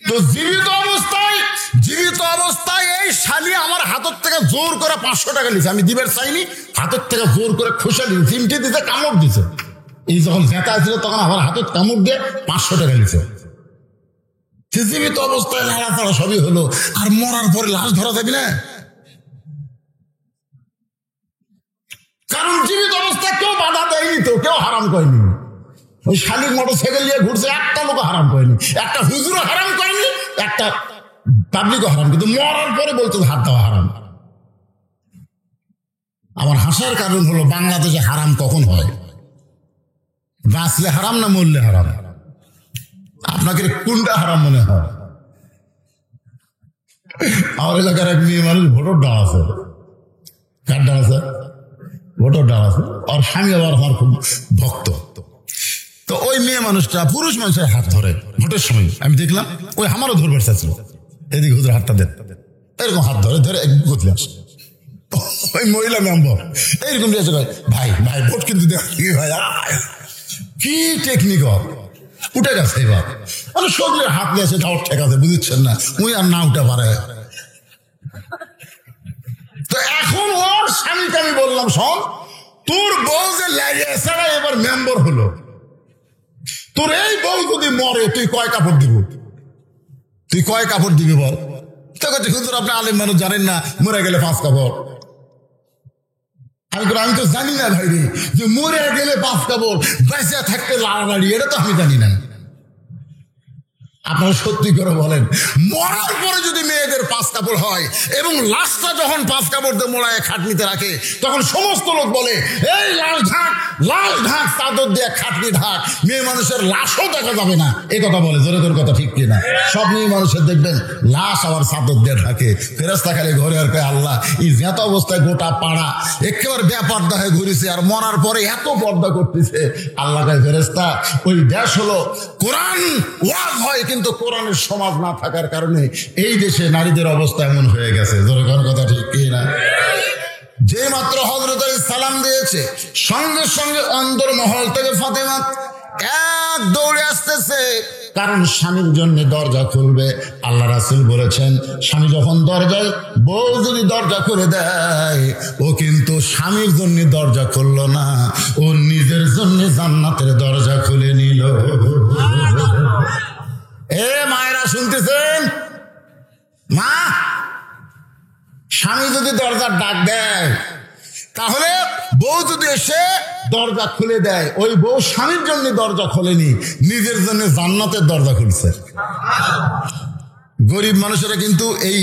তো জীবিত অবস্থায় এই শালি আমার হাতের থেকে জোর করে 500 টাকা নিয়েছে, আমি দিবার চাইনি, হাতের থেকে জোর করে খোসা দিয়ে চিমটে দিতে কামড় দিছে। এই যখন জেতা ছিল তখন আমার হাতের কামড় দিয়ে 500 টাকা নিয়েছে। জীবিত অবস্থায় লাড়াচাড়া সবই হলো, আর মরার পরে লাশ ধরা যাবে না? কারণ জীবিত অবস্থায় কেউ বাধা দেয়নি, তো কেউ হারাম করেনি। ওই শালির মোটর সাইকেল নিয়ে ঘুরছে, একটা লোক হারাম করেনি, একটা হুজুরও হারাম করেনি, একটা পাবলিকও হারাম, কিন্তু মরার পরে বলতো হাত দেওয়া হারাম। আমার হাসার কারণ হলো, বাংলাদেশে হারাম কখন হয়? বাঁচলে হারাম না মরলে হারাম? আপনাকে কোনটা হারাম মনে হয়? আমার এলাকার এক মেয়ে মানুষ ভোটর ডাল আছে, কার ডাল আছে? ভোটর ডাল আছে। আর স্বামী আবার আমার খুব ভক্ত। তো ওই মেয়ে মানুষটা পুরুষ মানুষের হাত ধরে ভোটের সময়, আমি দেখলাম ওই আমারও ধরবার চাইছিল, এদিকে হুজুর হাতটা দেন, এরকম হাত ধরে ধরে বদলে আসে। ওই মহিলা মেম্বার এইরকম ভাই ভাই ভোট কিন্তু ভাই, কি টেকনিক উঠে গেছে এবার, মানে শরীরের হাত নিয়েছে, যাও ঠিক আছে, বুঝছেন না, উই আর না উঠে পারে। তো এখন ওর স্বামীকে আমি বললাম, শোন, তোর বউ যে লাগিয়েছে এবার মেম্বার হলো, তোর এই বউ যদি মরে তুই কয় কাপড় দিব? তুই কয় কাপড় দিবি বল? হুজুর আপনি আলেম মানুষ, জানেন না মরে গেলে 5 কাপড়। আমি তো জানি না ভাই রে, যে মরে গেলে 5 কাপড়, বেঁচে থাকতে লাড়ালাড়ি, এটা তো আমি জানি না। আপনারা সত্যি করে বলেন, মরার পরে যদি মেয়েদের 5 কাপড় হয় এবং লাশটা যখন 5 কাপড় দিয়ে মোড়ায় খাটনিতে রাখে, তখন সমস্ত লোক বলে এই লাশ ঢাক, চাদর দিয়ে খাটনি ঢাক, মেয়ে মানুষের লাশও দেখা যাবে না, এই কথা বলে। জোরে তোর কথা ঠিক কিনা? সব মেয়ে মানুষের দেখবেন লাশ আবার চাদর দিয়ে ঢাকে। ফেরেশতা খালি ঘরে আর কয়, আল্লাহ এই যেত অবস্থায় গোটা পাড়া একেবারে বেপর্দা হয়ে ঘুরেছে, আর মরার পরে এত পর্দা করতেছে। আল্লাহ কয়, ফেরেশতা ওই দেশ হলো কোরআন ওয়াজ হয়, কিন্তু কোরআনের সমাজ না থাকার কারণে এই দেশে নারীদের অবস্থা এমন হয়ে গেছে। জোরে কোন কথা ঠিক কি না? যে মাত্র হযরত আলী সালাম দিয়েছে, সঙ্গে সঙ্গে অন্দর মহল থেকে ফাতেমা এক দৌড়ে আসতেছে, কারণ স্বামীর জন্য দরজা খুলবে। আল্লাহ রাসূল বলেছেন, স্বামী যখন দরজায়, বউ যদি দরজা করে দেয়, ও কিন্তু স্বামীর জন্য দরজা খুললো না, ও নিজের জন্য জান্নাতের দরজা খুলে নিল। এ মায়েরা শুনতেছেন? মা, স্বামী যদি দরজার ডাক দেয়, তাহলে বউ যদি এসে দরজা খুলে দেয়, ওই বউ স্বামীর জন্য দরজা খোলেনি, নিজের জন্য জান্নাতের দরজা খুলছে। গরিব মানুষেরা কিন্তু এই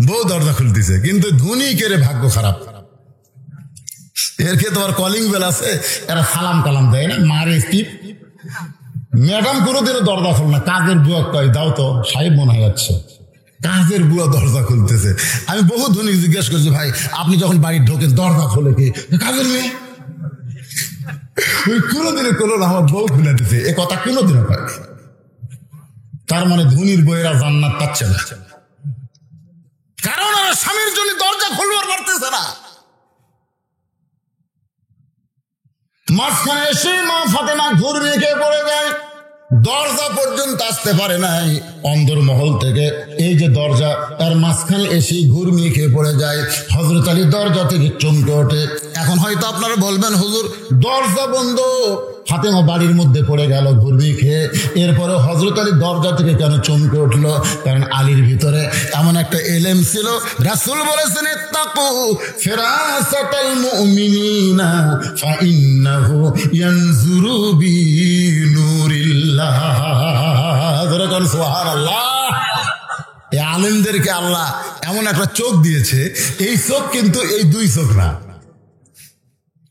বউ দরজা খুলতেছে, কিন্তু ধনীকের ভাগ্য খারাপ। এর ক্ষেত্রে তোমার কলিং বেল আছে, এরা সালাম কালাম দেয় না, মারে টিপ। ম্যাডাম কোনোদিনও দরজা খোল না, কাজের বুয়া কয় দাও তো, সাহেব মনে হয় যাচ্ছে, কাজের বুয়া দরজা খুলতেছে। আমি বহু ধনী জিজ্ঞেস করছি, ভাই আপনি যখন বাড়ি ঢোকেন দরজা খোলে কি? কাজের মেয়ে। ওই কোনোদিনে কোনো আমার বউ খুলে দিতে, এ কথা কোনোদিনও পায়। তার মানে ধনীর বইয়েরা জান্নাত পাচ্ছে না, কারণ ওরা স্বামীর জন্য দরজা খুলবার পারতেছে না। মাঝখানে এসে মা ফাতেমা ঘুরে রেখে পড়ে যায়, দরজা পর্যন্ত আসতে পারে নাই। অন্দরমহল থেকে এই যে দরজা, তার মাঝখানে এসে ঘুরমিয়ে খেয়ে পড়ে যায়। হযরত আলী দরজা থেকে চমকে ওঠে। এখন হয়তো আপনারা বলবেন, হুজুর দরজা বন্ধ, ফাতেমা বাড়ির মধ্যে পড়ে গেল ঘুরমিয়ে খেয়ে, এরপরে হযরত আলী দরজা থেকে কেন চমকে উঠলো? কারণ আলীর ভিতরে এমন একটা এলেম ছিল। রাসূল বলেছেন, ইত্তাকু ফিরাসাতাল মুমিনিনা ফাইন্নাহু ইয়ানজুরু বিনুরিল্লাহ। সুবহানাল্লাহ। এই আলেমদেরকে আল্লাহ এমন একটা চোখ দিয়েছে, এই চোখ কিন্তু এই দুই চোখ না,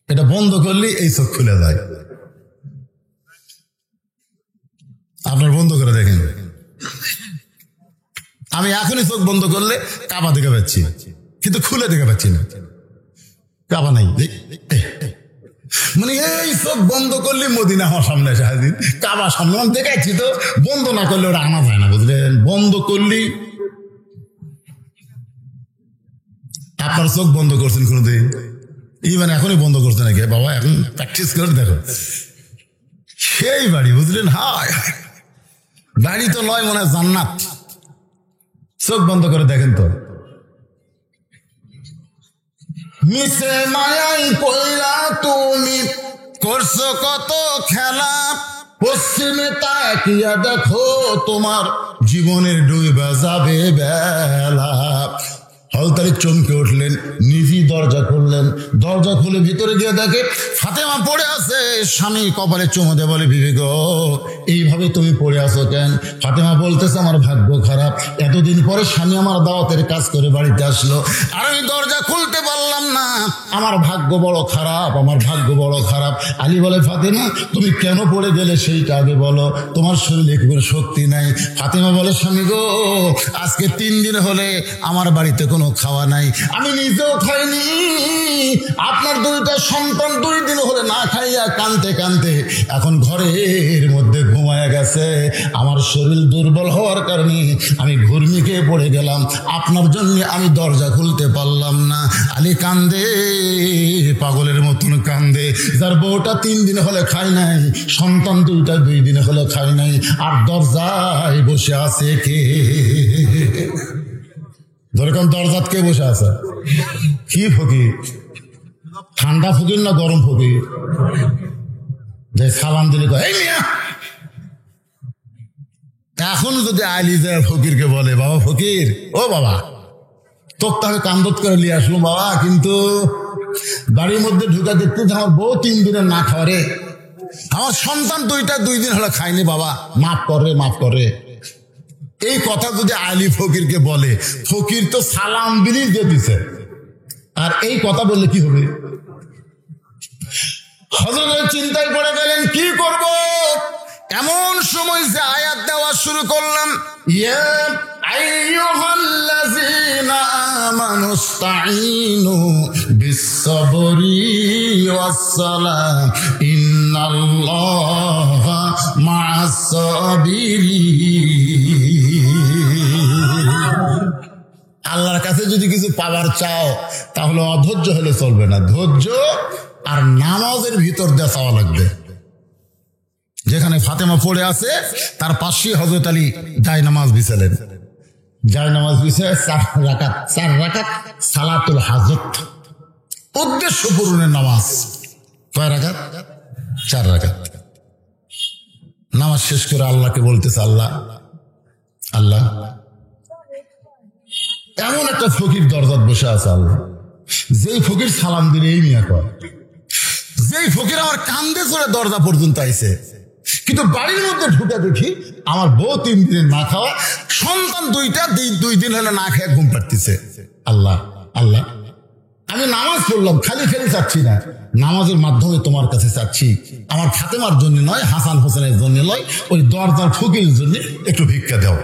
এটা বন্ধ করলে এই চোখ খুলে যায়। আপনার বন্ধ করে দেখেন, আমি এখনই চোখ বন্ধ করলে কাবা দেখে পাচ্ছি, কিন্তু খুলে দেখে পাচ্ছি না, কাবা নাই। মানে এই চোখ বন্ধ করলে মদিনা আমার সামনে এসে হাজির, কাবা সামনে দেখাচ্ছি, তো বন্ধ না করলে ওরা আনা যায় না, বুঝলেন? বন্ধ করলি, আপনার চোখ বন্ধ করছেন কোনোদিন? মানে এখনই বন্ধ করছে নাকি? বাবা এখন প্র্যাকটিস করে দেখো, সেই বাড়ি, বুঝলেন? হায় বাড়ি তো নয়, মনে হয় জান্নাত। চোখ বন্ধ করে দেখেন তো। মিশে মায়াই কইরা তুমি করছো কত খেলা, পশ্চিমে তাকিয়া দেখো তোমার জীবনের ডুবে যাবে বেলা। হলতারি চমকে উঠলেন, নিজেই দরজা খুললেন। দরজা খুলে ভিতরে গিয়ে দেখে ফাতেমা পড়ে আছে। স্বামী কপালে চুমো দিয়ে বলে, বিবি গো, এইভাবে তুমি পড়ে আছো কেন? ফাতেমা বলতেছে, আমার ভাগ্য খারাপ, এতদিন পরে স্বামী আমার দাওয়াতের কাজ করে বাড়িতে আসলো, আর আমি দরজা খুলতে পারলাম না, আমার ভাগ্য বড় খারাপ, আমার ভাগ্য বড় খারাপ। আলী বলে, ফাতেমা তুমি কেন পড়ে গেলে সেইটা আগে বলো, তোমার শরীরে কোনো শক্তি নাই। ফাতেমা বলে, স্বামী গো, আজকে 3 দিন হলে আমার বাড়িতে কোনো খাওয়া নাই, আমি নিজেও খাইনি, আপনার 2টা সন্তান 2 দিন হলে না খাইয়া কানতে কানতে এখন ঘরের মধ্যে ঘুমায় গেছে। আমার শরীর দুর্বল হওয়ার কারণে আমি ঘুরমি খেয়ে পড়ে গেলাম, আপনার জন্য আমি দরজা খুলতে পারলাম না। আলী কান্দে, পাগলের মতন কান্দে, যার বউটা 3 দিন হলে খাই নাই, সন্তান 2টা 2 দিন হলে খাই নাই, আর দরজায় বসে আছে কে? যেরকম দরজাত কে বসে আছে? কি ফকির? ঠান্ডা ফকির না গরম ফকির? যে সালাম দিলে এই মিয়া, এখন যদি আলী যায় ফকিরকে বলে, বাবা ফকির, ও বাবা, তোকে আমি কান্দত করে নিয়ে আসলো বাবা, কিন্তু বাড়ির মধ্যে ঢুকা দেখতে আমার বউ 3 দিনের না খাওয়ারে, আমার সন্তান 2টা 2 দিন হলে খায়নি, বাবা মাফ করে, মাফ করে। এই কথা যদি আলী ফকিরকে বলে, ফকির তো সালাম বিলিয়ে দিয়ে দিছে, আর এই কথা বললে কি হবে? হযরত চিন্তায় পড়ে গেলেন, কি করব? এমন সময় যে আয়াত দেওয়া শুরু করলাম, ইয়া আইয়ুহাল্লাযীনা আমানুস্তাঈনু বিস-সাবরি ওয়াস-সালাহ ইন্নাল্লাহা মা'আস-সাবিরিন। আল্লাহর কাছে যদি কিছু পাওয়ার চাও, তাহলে অধৈর্য হলে চলবে না, ধৈর্য আর নামাজের ভিতর দিয়ে চাওয়া লাগবে। যেখানে ফাতেমা পড়ে আছে তার পাশে হযরত আলী জায়নামাজ বিছালেন। জায়নামাজ বিছায় 4 রাকাত সালাতুল হাজত, উদ্দেশ্য পূরণের নামাজ। কয় রাকাত? 4 রাকাত। নামাজ শেষ করে আল্লাহকে বলতেছে, আল্লাহ আল্লাহ, এমন একটা ফকির দরজাত বসে আছে আল্লাহ, যেই ফকির সালাম দিলে এই মিয়া কয়, যেই ফকির আমার কান্দে চড়ে দরজা পর্যন্ত আইছে, কিন্তু বাড়ির মধ্যে ঢুকে দেখি আমার বউ 3 দিনের না খাওয়া, সন্তান 2টা 2 দিন হলে না খেয়ে ঘুম পাড়তেছে। আল্লাহ আল্লাহ, আমি নামাজ পড়লাম, খালি খালি চাচ্ছি না, নামাজের মাধ্যমে তোমার কাছে চাচ্ছি, আমার ফাতেমার জন্য নয়, হাসান হোসেনের জন্য নয়, ওই দরজার ফকিরের জন্য একটু ভিক্ষা দাও।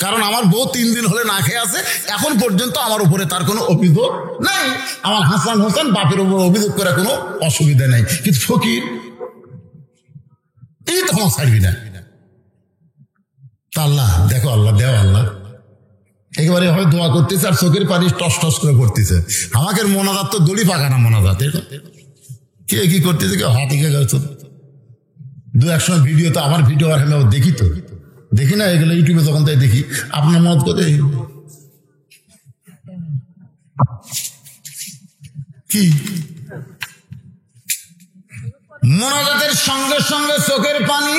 কারণ আমার বউ 3 দিন হলে না খেয়ে আছে, এখন পর্যন্ত আমার উপরে তার কোনো অভিযোগ নাই। আমার হাসান হোসেন বাপের উপর অভিযোগ করে কোনো অসুবিধা নাই, কিন্তু ফকির এই তো আমার ছাড়বি না। তা আল্লাহ দেখো, আল্লাহ দেও, আল্লাহ একেবারে হয় দোয়া করতেছে আর চোখের পানি টস টস করে পড়তেছে। আমাকে মোনাজাত তো দড়ি পাকা না, মোনাজাত কে কি করতেছে, কেউ হাতে কে গেছে। 2-1 সময় ভিডিও, তো আমার ভিডিও আর আমি দেখি, তো দেখি না এগুলো ইউটিউবে, যখন তাই দেখি আপনার মত করে কি মোনাজাতের সঙ্গে সঙ্গে চোখের পানি,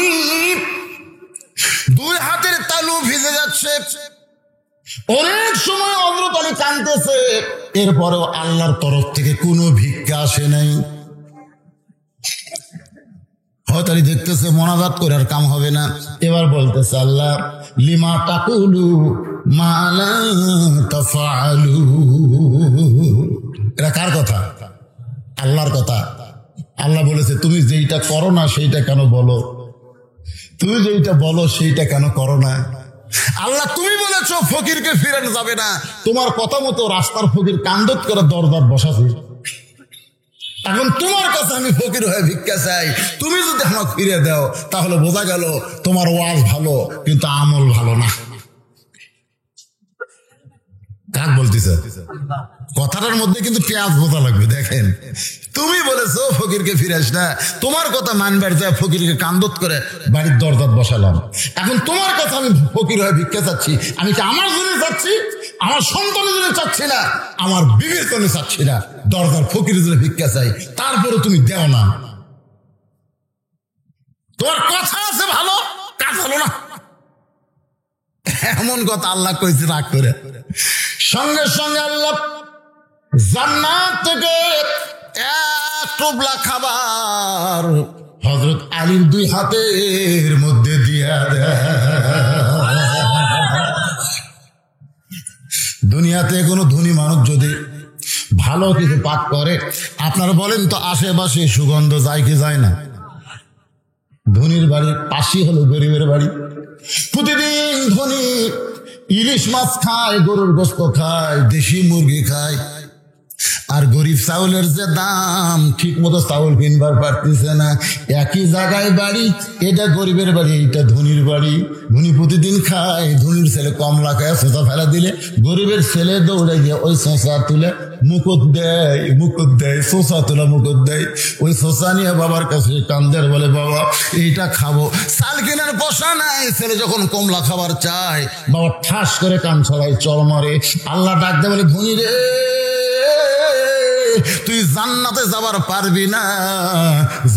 2 হাতের তালু ভিজে যাচ্ছে। অনেক সময় হযরত আলী কাঁদতেছে, এরপরেও আল্লাহর তরফ থেকে কোনো ভিক্ষা আসে নাই। হয়তো আলী দেখতেছে মোনাজাত করে আর কাম হবে না, এবার বলতেছে, আল্লাহ লিমা তাকুলু মা লা তাফআলু। এটা কার কথা? আল্লাহর কথা। আল্লাহ বলেছে, তুমি যেইটা করো না সেইটা কেন বলো, তুমি যেইটা বলো সেইটা কেন করো না। আল্লাহ তুমি বলেছ ফকিরকে ফিরানো যাবে না, তোমার কথা মতো রাস্তার ফকির কান্দত করে দরজার বসাছে, এখন তোমার কাছে আমি ফকির হয়ে ভিক্ষা চাই, তুমি যদি আমাকে ফিরে দাও তাহলে বোঝা গেল তোমার ওয়াজ ভালো কিন্তু আমল ভালো না। কাক বলতেছে? কথাটার মধ্যে কিন্তু পেঁয়াজ বোঝা লাগবে। দেখেন, তুমি বলেছো ফকিরকে ফিরাস না, তোমার কথা মানবার যায় ফকিরকে কান্দত করে বাড়ির দরজাত বসালাম, এখন তোমার কথা আমি ফকির হয়ে ভিক্ষা চাচ্ছি। আমি কি আমার জন্য চাচ্ছি, আমার সন্তানের জন্য চাচ্ছি না, আমার বিবির জন্য চাচ্ছি না, দরজার ফকিরের জন্য ভিক্ষা চাই, তারপরে তুমি দেও না। তোমার কথা আছে ভালো, কাজ হলো না, এমন কথা আল্লাহ কইছে রাগ করে। সঙ্গে সঙ্গে আল্লাহ জান্নাত থেকে 1 টোপলা খাবার হযরত আলীর 2 হাতের মধ্যে দিয়া দেয়। দুনিয়াতে কোনো ধনী মানুষ যদি ভালো কিছু পাক করে, আপনারা বলেন তো আশেপাশে সুগন্ধ যায় কি যায় না? ধনীর বাড়ির পাশে হলো গরিবের বাড়ি। প্রতিদিন ধনী ইলিশ মাছ খায়, গরুর গোশত খায়, দেশি মুরগি খায়, আর গরিব চাউলের যে দাম, ঠিক মতো চাউল কিনবার পারতেছে না। একই জায়গায় বাড়ি, এটা গরিবের বাড়ি, এটা ধনীর বাড়ি। ধনী প্রতিদিন খায়, ধনীর ছেলে কমলা খায়, সোঁচা ফেলা দিলে গরিবের ছেলে দৌড়ে গিয়ে ওই সোঁচা তুলে মুকুট দেয়, মুকুট দেয়, সোঁচা তুলে মুকুট দেয়। ওই সোঁচা নিয়ে বাবার কাছে কান্দের, বলে বাবা এইটা খাবো। চাল কেনার পয়সা নাই, ছেলে যখন কমলা খাবার চায় বাবা ঠাস করে কান ছড়ায়, চর মারে। আল্লাহ ডাকতে বলে, ধনী রে তুই জান্নাতে যাবার পারবি না,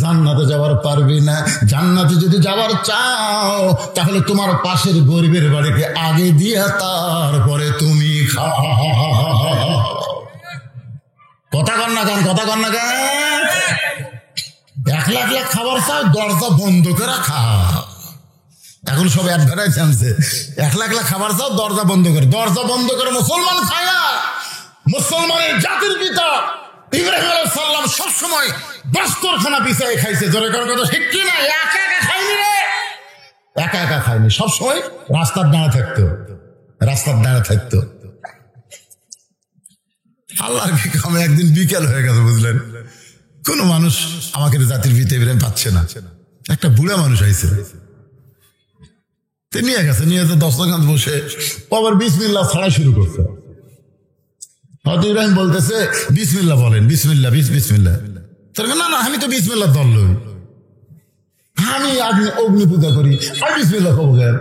জান্নাতে যাবার পারবি না। জান্নাতে যদি যাবার চাও তাহলে তোমার পাশের গরিবের বাড়িকে আগে দিয়ে তারপরে তুমি খাও। কথা কর না কেন, কথা কর না কেন? 1 লাখ লাখ খাবার চাও, দরজা বন্ধ করে খা। এখন সব অ্যাডভার্টাইজ আনছে, 1 লাখ লাখ খাবার চাও, দরজা বন্ধ করে। দরজা বন্ধ করে মুসলমান খায় না। মুসলমানের জাতির পিতা ইব্রাহিম আলাইহিস সালাম সবসময় দস্তরখানা বিছায় খাইছে। জোরে করে কথা ঠিক কি না? একা একা খাইনি রে, একা একা খাইনি, সবসময় রাস্তার দাঁড়া থাকতো, রাস্তার দাঁড়া থাকতো। আল্লাহর কি কামে একদিন বিকেল হয়ে গেছে, বুঝলেন? কোন মানুষ আমাকে জাতির পিতা ইব্রাহিম পাচ্ছে না, একটা বুড়া মানুষ আইছে, নিয়ে গেছে, নিয়ে দস্তরখানা বসে আবার বিসমিল্লাহ ছাড়া শুরু করছে। হয়তো ইব্রাহিম বলতেছে বিসমিল্লাহ বলেন, বিসমিল্লাহ বিসমিল্লাহ। না না, আমি তো বিসমিল্লাহ ধরলই। আমি অগ্নি পূজা করি, আমি বিসমিল্লাহ কবো কেন?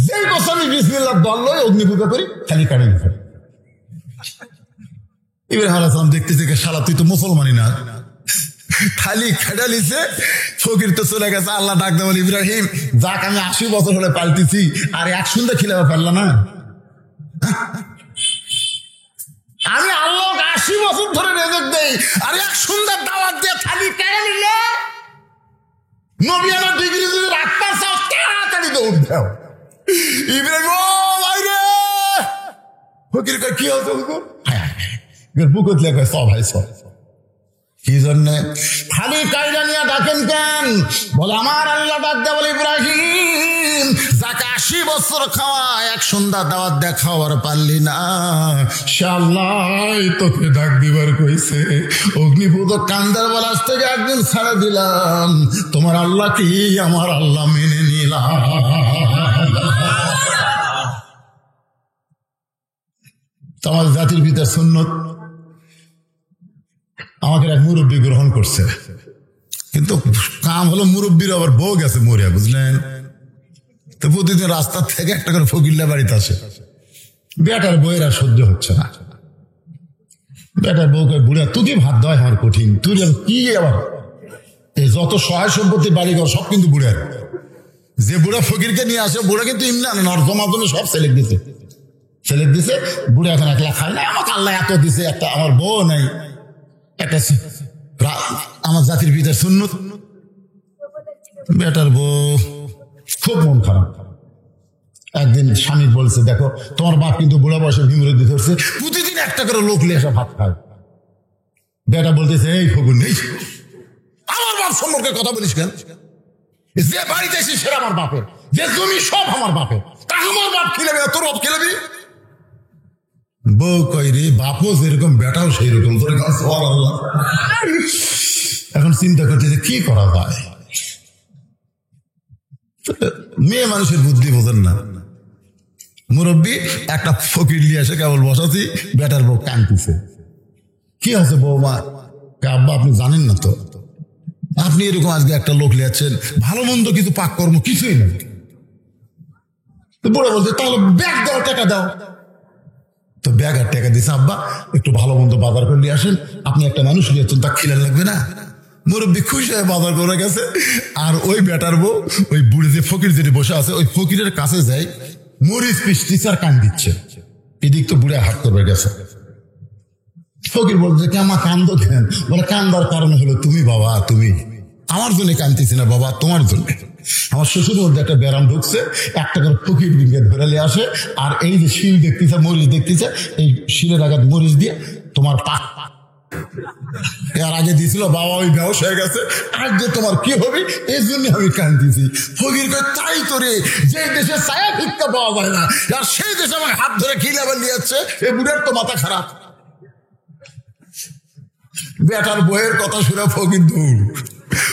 যেই বছর আমি বিসমিল্লাহ দল লই অগ্নি পূজা করি, খালি কাটে গেছে। ইব্রাহিম আলাইহিস সালাম দেখতেছে শালা তুই তো মুসলমানই না, খালি খেডা লিছে। ফকির তো চলে গেছে। আল্লাহ ডাক দেওয়াল, ইব্রাহিম যাক আমি 80 বছর হলে পাল্টিছি, আর এক সুন্দর খিলাবে পারলা না? আমি আল্লাহ 80 বছর ধরে রেজেক দেই, আর এক সুন্দর দাওয়াত দিয়ে খালি কেড়ে নিলে নবী আমার ডিগ্রি যদি রাখতে চাও তাড়াতাড়ি দৌড় দাও। ইব্রাহিম ও ভাই রে, ফকির কয় কি হতো বুকত লেখা সব ভাই সব কি জন্যে খালি কায়দা নিয়ে ডাকেন কেন? বলে আমার আল্লাহ ডাক দেয়, বলে ইব্রাহিম যাকে 80 বছর খাওয়া এক সন্ধ্যা দাওয়াত দেখাবার পারলি না, সে আল্লাহ তোকে ডাক দিবার কইছে। অগ্নিপূজক কান্দার বলে আজ থেকে একদিন ছাড়া দিলাম, তোমার আল্লাহ কি আমার আল্লাহ মেনে নিলাম। তোমার জাতির পিতার সুন্নত আমাকে এক মুরব্বী গ্রহণ করছে, কিন্তু কাম হলো মুরব্বীর আবার বউ গেছে মরিয়া, বুঝলেন তো? প্রতিদিন রাস্তার থেকে একটা করে ফকিল্লা বাড়িতে আসে। বেটার বউয়ের আর সহ্য হচ্ছে না। বেটার বউকে বুড়া তুই কি ভাত দেওয়া আমার কঠিন, তুই কি আবার এই যত সহায় সম্পত্তি বাড়ি ঘর সব কিন্তু বুড়ার। যে বুড়া ফকিরকে নিয়ে আসে, বুড়া কিন্তু ইমনি আনে না, জমাজমে সব ছেলে দিছে, ছেলে দিছে। বুড়া এখন একলা খায় না, আমাকে আল্লাহ এত দিছে, একটা আমার বউ নাই, একটা আমার জাতির পিতার সুন্নত। বেটার বউ খুব মন খারাপ। একদিন স্বামী বলছে, দেখো তোমার বাপ কিন্তু বুড়া বয়সে বিমুরতি ধরছে, প্রতিদিন একটা করে লোক নিয়ে এসে ভাত খায়। বেটা বলতেছে, এই ফগুন নেই, আমার বাপ সম্পর্কে কথা বলিস কেন? যে বাড়িতে এসে সেরা আমার বাপের, যে জমি সব আমার বাপের, তা আমার বাপ খেলেবে, তোর বাপ খেলেবি? বউ কই রে, বাপও যেরকম বেটাও সেই রকম। এখন চিন্তা করতেছে কি করা যায়। মেয়ে মানুষের বুদ্ধি বোঝেন না। মুরব্বী একটা ফকির নিয়ে এসে কেবল বসাচ্ছি, বেটার বউ কাঁদতেছে। কি আছে বৌমা? আব্বা আপনি জানেন না তো, আপনি এরকম আজকে একটা লোক লিয়াচ্ছেন, ভালো মন্দ কিছু পাক কর্ম কিছুই নেই। বুড়া বলছে তাহলে ব্যাগ দাও, টাকা দাও। তো ব্যাগ আর টাকা দিছে, আব্বা একটু ভালো মন্দ বাজার করে নিয়ে আসেন, আপনি একটা মানুষ নিয়েছেন, তা খিলান লাগবে না। মুরব্বী খুশি হয়ে বাজার করে গেছে। আর ওই বেটার বউ ওই বুড়ি যে ফকির যেটি বসে আছে, ওই ফকিরের কাছে যাই মরিচ পিসটিস আর কান দিচ্ছে। এদিক তো বুড়ে হাত করে গেছে। ফকির বলছে কি আমার কান্দ কেন? বলে কান্দার কারণ হলো তুমি বাবা, তুমি আমার জন্য কান্দিছি না বাবা, তোমার জন্য। আমার শ্বশুর মধ্যে একটা ব্যারাম ঢুকছে, একটা করে ফকির বিঙ্গে ধরে আসে, আর এই যে শিল দেখতেছে, মরিচ দেখতেছে, এই শিলের আঘাত মরিচ দিয়ে তোমার পাক এর আগে দিয়েছিল বাবা, ওই ব্যবসা হয়ে গেছে, আর যে তোমার কি হবে এই জন্য আমি কান্দিছি। ফকির কয় তাই তো রে, যে দেশে ছায়া ভিক্ষা পাওয়া যায় না, আর সেই দেশে আমার হাত ধরে খিলাবার নিয়ে যাচ্ছে, এ বুড়ের তো মাথা খারাপ। বেটার বইয়ের কথা শুনে ফকির দৌড়।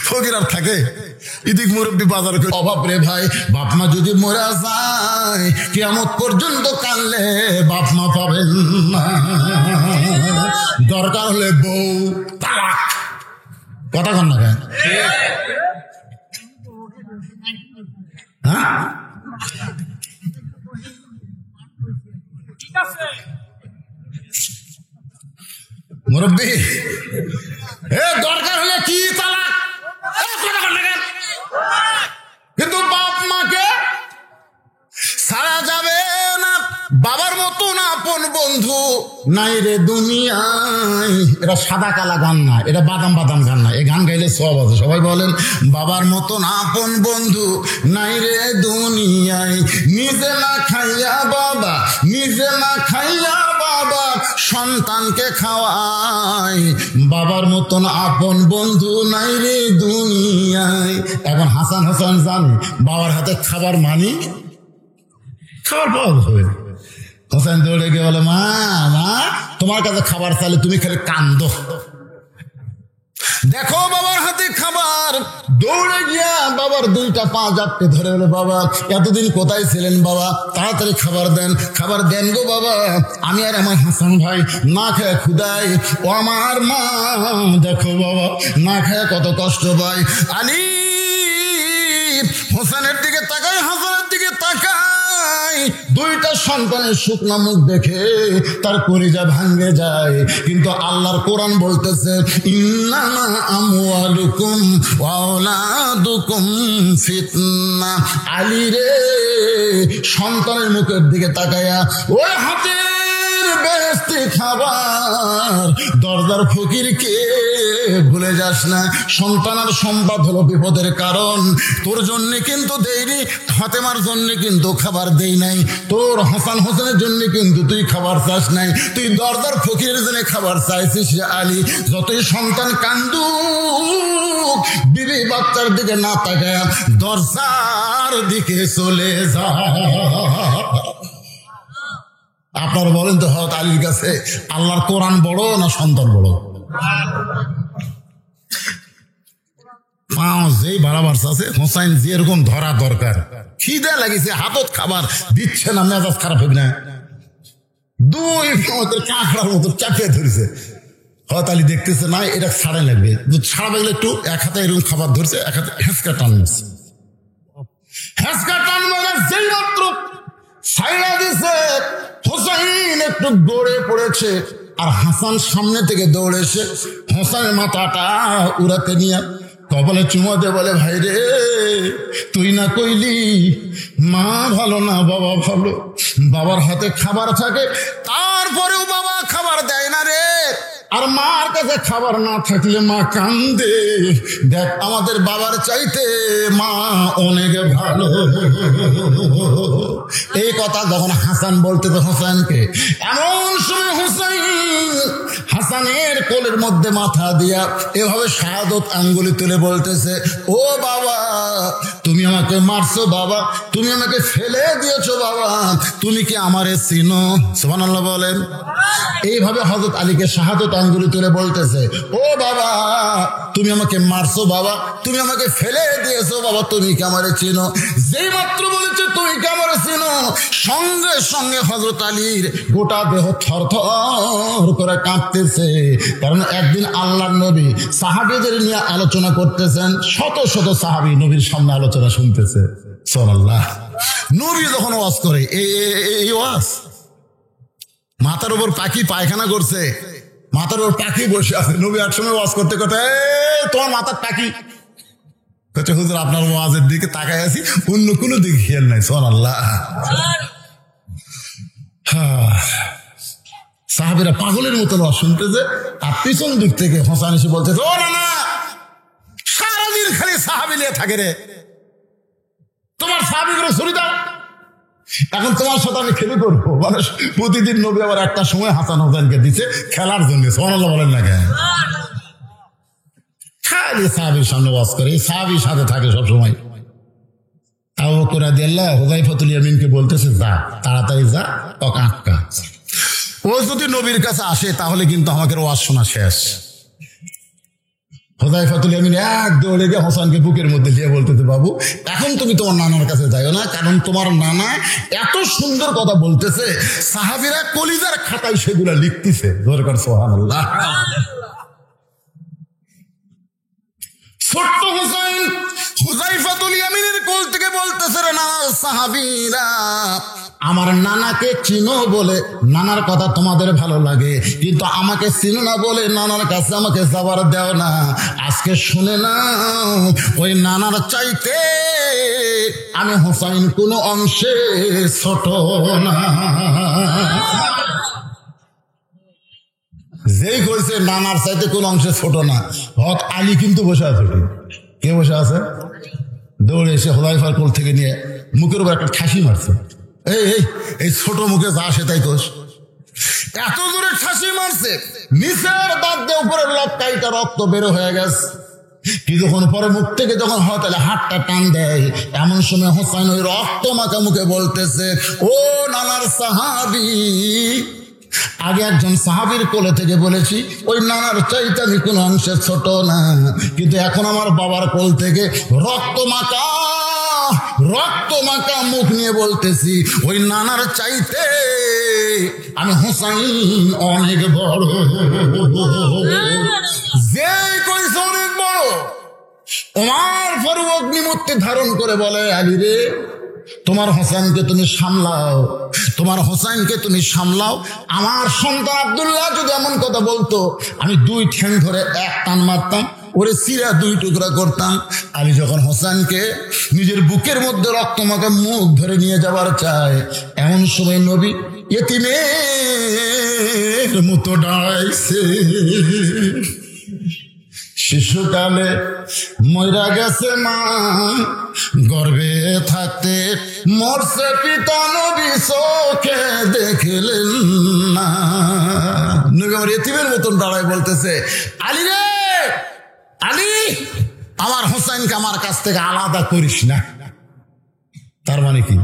ফকির আর থাকে ইদিক মুরব্বী বাজার করে, অভাব রে ভাই, বাপ মা যদি মরে যায় কিয়ামত পর্যন্ত কানলে বাপ মা পাবেন না। দরকার হলে বউ তালাক। কথা কন না কেন? হ্যাঁ মুরব্বী, দরকার হলে কি তালাক, কিন্তু বাপ মাকে ছাড়া যাবে না। বাবার মতো না আপন বন্ধু নাই রে দুনিয়ায়। এটা সাদা কালা গান না, এটা বাদাম বাদাম গান না। এই গান গাইলে সব আছে। সবাই বলেন বাবার মতো না আপন বন্ধু নাই রে দুনিয়ায়। নিজে না খাইয়া বাবা, নিজে না খাইয়া বাবা সন্তানকে খাওয়ায়। বাবার মতন আপন বন্ধু নাই রে দুনিয়ায়। এখন হাসান হাসান জানে বাবার হাতে খাবার মানি, খাবার পাওয়া যাবে। হাসান দৌড়ে গিয়ে বলে মা, মা তোমার কাছে খাবার চাইলে তুমি খালি কান্দো। দেখো বাবার হাতে খাবার। দৌড়ে গিয়া বাবার দুইটা পা জাপটে ধরে বলে বাবা এতদিন কোথায় ছিলেন বাবা, তাড়াতাড়ি খাবার দেন, খাবার দেন গো বাবা। আমি আর আমার হাসান ভাই না খেয়ে ক্ষুদাই, ও আমার মা দেখো বাবা না খেয়ে কত কষ্ট পাই। আলী হোসেনের দিকে তাকাই, হাসানের দিকে তাকাই, দুইটা সন্তানের শুকনা মুখ দেখে তার কলিজা ভাঙ্গে যায়। কিন্তু আল্লাহর কোরআন বলতেছে, ইন্নামা আমওয়ালুকুম ওয়া আওলাদুকুম ফিতনা। আলী রে, সন্তানের মুখের দিকে তাকায়া ওই হাতের বেহেশতি খাবার দরজার ফকিরকে ভুলে যাস না। সন্তানের সম্পদ হলো বিপদের কারণ। তোর জন্য কিন্তু দেইনি, ফাতেমার জন্য কিন্তু খাবার দেই নাই, তোর হাসান হোসেনের জন্য কিন্তু তুই খাবার চাস নাই, তুই দরজার ফকিরের জন্য খাবার চাইছিস। আলী, যতই সন্তান কান্দুক, বিবি বাচ্চার দিকে না তাকায় দরজার দিকে চলে যা। আপনারা বলেন তো, হযরত আলীর কাছে আল্লাহর কোরআন বড় না সন্তান বড়? পাঁচ যেই বাড়াবার আছে, হোসাইন যেরকম ধরা দরকার, খিদে লাগিছে, হাতত খাবার দিচ্ছে না, মেজাজ খারাপ হবে না? দুই কাঁকড়ার মতো চাপিয়ে ধরেছে। হযরত আলী দেখতেছে না, এটা ছাড়া লাগবে, ছাড়া লাগলে একটু এক হাতে এরকম খাবার ধরছে, এক হাতে হেঁচকা টান নিচ্ছে। হেঁচকা টান মানে যেই মাত্র ছাইড়া দিছে, হোসাইন একটু দৌড়ে পড়েছে, আর হাসান সামনে থেকে দৌড়েছে হোসাইনের মাথাটা উড়াতে নিয়ে কপালে চুমা দিয়ে বলে, ভাই রে, তুই না কইলি মা ভালো না বাবা ভালো? বাবার হাতে খাবার থাকে, তারপরেও বাবা খাবার দেয় না রে। আর মার কাছে খাবার না থাকলে মা কান্দে। দেখ, আমাদের বাবার চাইতে মা অনেক ভালো। এই কথা যখন হাসান বলতে তো হোসেনকে, এমন সময় হোসেন হাসানের কোলের মধ্যে মাথা দিয়া এভাবে শাহাদত আঙ্গুলি তুলে বলতেছে, ও বাবা, তুমি আমাকে মারছো বাবা, তুমি আমাকে ফেলে দিয়েছো বাবা, তুমি কি আমারে চিনো? সুবহানাল্লাহ বলেন। এইভাবে হযরত আলীকে শাহাদত আঙ্গুলি তুলে বলতেছে, ও বাবা, তুমি আমাকে মারছো বাবা, তুমি আমাকে ফেলে দিয়েছো বাবা, তুমি কি আমারে চিনো? যেই মাত্র বলেছে তুমি কি আমারে চিনো, সঙ্গে সঙ্গে হযরত আলীর গোটা দেহ থরথর করে কাঁপতেছে। কারণ একদিন আল্লাহর নবী সাহাবীদের নিয়ে আলোচনা করতেছেন, শত শত সাহাবী নবীর সামনে আলোচনা শুনতেছে। সুবহানাল্লাহ। নবী যখন ওয়াজ করে, এই ওয়াজ, মাথার উপর পাখি পায়খানা করছে, মাথার উপর পাখি বসে আছে, নবী একসময় ওয়াজ করতে করতে, তোমার মাথার পাখি হচ্ছে, হুজুর আপনার ওয়াজের দিকে তাকায় আছি, অন্য কোনো দিকে খেয়াল নাই। সুবহানাল্লাহ। সাহাবীরা পাগলের মতো ওয়াজ শুনতেছে, আর পিছন দিক থেকে হোসেন এসে বলতেছে, ও না না, সারাদিন খালি সাহাবী নিয়ে থাকে রে, তোমার সাহাবী করে ছুরি দাও, এখন তোমার সাথে আমি খেলে করবো। মানে প্রতিদিন নবী আবার একটা সময় হাসান হোসেনকে দিচ্ছে খেলার জন্য। সুবহানাল্লাহ বলেন না কেন? খালি সাহাবীর সামনে ওয়াজ করে, সাহাবীর সাথে থাকে সবসময়। আবু বকর রাদিয়াল্লাহু আনহু হুযায়ফাতুল ইয়ামিনকে বলতেছে, যা তাড়াতাড়ি যা, আটকা, ও যদি নবীর কাছে আসে তাহলে কিন্তু আমাকে ওয়াজ শোনা শেষ। হুযায়ফাতুল ইয়ামিন এক দৌড়ে গিয়ে হোসেনকে বুকের মধ্যে দিয়ে বলতেছে, বাবু, এখন তুমি তোমার নানার কাছে যাইও না, কারণ তোমার নানা এত সুন্দর কথা বলতেছে, সাহাবীরা কলিজার খাতায় সেগুলা লিখতেছে। দরকার সুবহানাল্লাহ। ছোট্ট হোসেন হুযায়ফাতুল ইয়ামিনের কোল থেকে বলতেছে, রে না সাহাবীরা, আমার নানাকে চিনো বলে নানার কথা তোমাদের ভালো লাগে, কিন্তু আমাকে চিনো না বলে নানার কাছে আমাকে যাবার দেও না। আজকে শুনে না, ওই নানার চাইতে আমি হোসাইন কোনো অংশে ছোট না। যেই কইছে নানার চাইতে কোন অংশে ছোট না, হযরত আলী কিন্তু বসে আছে। কে বসে আছে? দৌড়ে এসে হুযায়ফার কোল থেকে নিয়ে মুখের উপর একটা ঠাসি মারছে। এই ছোট মুখে যা আসে তাই কোষ, এত জোরে ঠাসি মারছে, নিচের দাঁত দিয়ে উপরের লটকাইটা রক্ত বের হয়ে গেছে। কিছুক্ষণ পরে মুখ থেকে যখন হযরত হাতটা টান দেয়, এমন সময় হোসেন ওই রক্ত মাখা মুখে বলতেছে, ও নানার সাহাবী, আগে একজন সাহাবীর কোলে থেকে বলেছি ওই নানার চাইতে আমি কোন অংশে ছোট না, কিন্তু এখন আমার বাবার কোল থেকে রক্ত মাখা মুখ নিয়ে বলতেছি, ওই নানার চাইতে আমি হোসাইন অনেক বড়। যে কইছে অনেক বড়, ওমর ফারুক অগ্নিমূর্তি ধারণ করে বলে, আলী রে, তোমার হোসেনকে তুমি সামলাও, তোমার হোসেনকে তুমি সামলাও। আমার সন্তান আব্দুল্লাহ যদি এমন কথা বলতো, আমি 2 ঠ্যাং ধরে 1 টান মারতাম, ওরে সিরা 2 টুকরা করতাম। আলী যখন হোসেনকে নিজের বুকের মধ্যে রক্তমাখা মুখ ধরে নিয়ে যাবার চায়, এমন সময় নবী ইতিমের মতো দাঁড়াইছে। শিশুকালে মইরা গেছে মা, গর্ভে থাকতে মরছে পিতা, নবী চোখে দেখলেন না। নবী আমার ইতিমের মতন দাঁড়ায় বলতেছে, আলী রে, আলী, আমার হোসেনকে আমার কাছ থেকে আলাদা করিস না। তার মানে কি?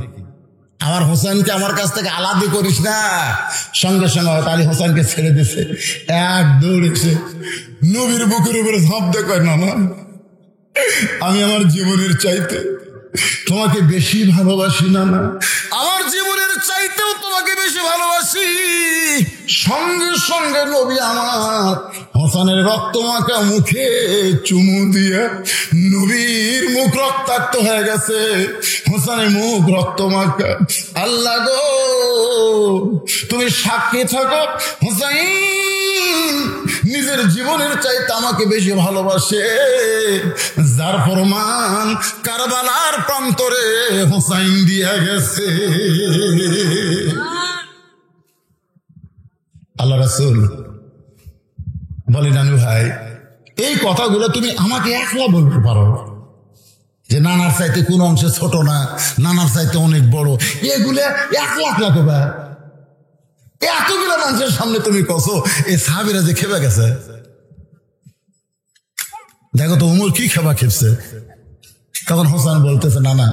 আমার হোসেনকে আমার কাছ থেকে আলাদা করিস না। সঙ্গে সঙ্গে হয়তো আলী হোসেনকে ছেড়ে দিছে, এক দৌড়েছে নবীর বুকের উপরে ঝাঁপ দিয়ে কয়, না না, আমি আমার জীবনের চাইতে তোমাকে বেশি ভালোবাসি। না না, আমার জীবনের চাইতেও তোমাকে বেশি ভালোবাসি। সঙ্গে সঙ্গে নবী আমার হোসেনের রক্তমাখা মুখে চুমু দিয়ে, নবীর মুখ রক্তাক্ত হয়ে গেছে, হোসেনের মুখ রক্তমাখা। আল্লাহ গো, তুমি সাক্ষী থাকো, হোসেন নিজের জীবনের চাইতে আমাকে বেশি ভালোবাসে, যার প্রমাণ কারবালার প্রান্তরে হোসাইন দিয়া গেছে। আল্লাহ রাসূল বলে, নানু ভাই, এই কথাগুলো তুমি আমাকে একলা বলতে পারো যে নানার চাইতে কোন অংশে ছোট না, নানার চাইতে অনেক বড়, এগুলো একলা একলা কবা। এতগুলো মানুষের সামনে তুমি কসো, এই সাহাবীরা যে খেপে গেছে। দেখো তো উমর কি খেপা খেপছে। তখন হোসেন বলতেছে, না না,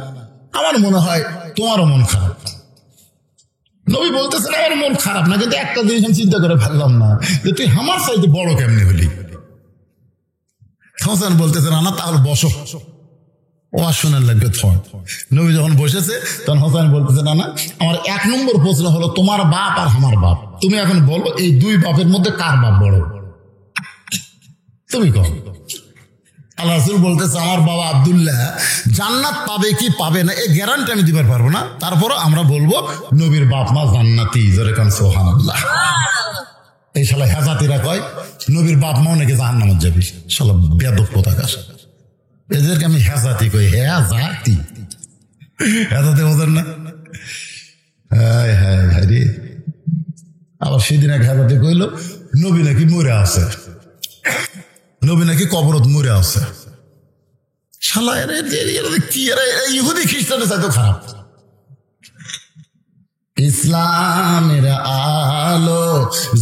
আমার মনে হয় তোমারও মন খারাপ। নবী বলতেছেন, আমার মন খারাপ না, কিন্তু একটা জিনিস আমি চিন্তা করে ফেললাম না, যে তুই আমার চাইতে বড় কেমনি হলি। হোসেন বলতেছে, না না, তাহলে বসো, ও আর শোনার লাগবে। নবী যখন বসেছে তখন হোসেন বলতেছে, না না, আমার 1 নম্বর প্রশ্ন হলো তোমার বাপ আর আমার বাপ, তুমি এখন বলো এই 2 বাপের মধ্যে কার বাপ বড়? তুমি কও। আল্লাহ রাসূল বলতেছে, আমার বাবা আব্দুল্লাহ জান্নাত পাবে কি পাবে না এই গ্যারান্টি আমি দিতে পারবো না, তারপরও আমরা বলবো নবীর বাপ মা জান্নাতি। জোরে কান সুবহানাল্লাহ। এই শালা হেজাতিরা কয় নবীর বাপ মাও নাকি জাহান্নামে যাবে। শালা বেয়াদব কোথাকার, এদেরকে আমি হেজাতি কই। হেজাতি, হেজাতি বোঝেন না? হ্যাঁ হ্যাঁ হ্যাঁ রে। আবার সেদিন এক হেজাতি কইল নবী নাকি মরে আছে, নবী নাকি কবরত মরে আছে। শালা কি ইহুদি খ্রিস্টানের চাইতে খারাপ। ইসলামের আলো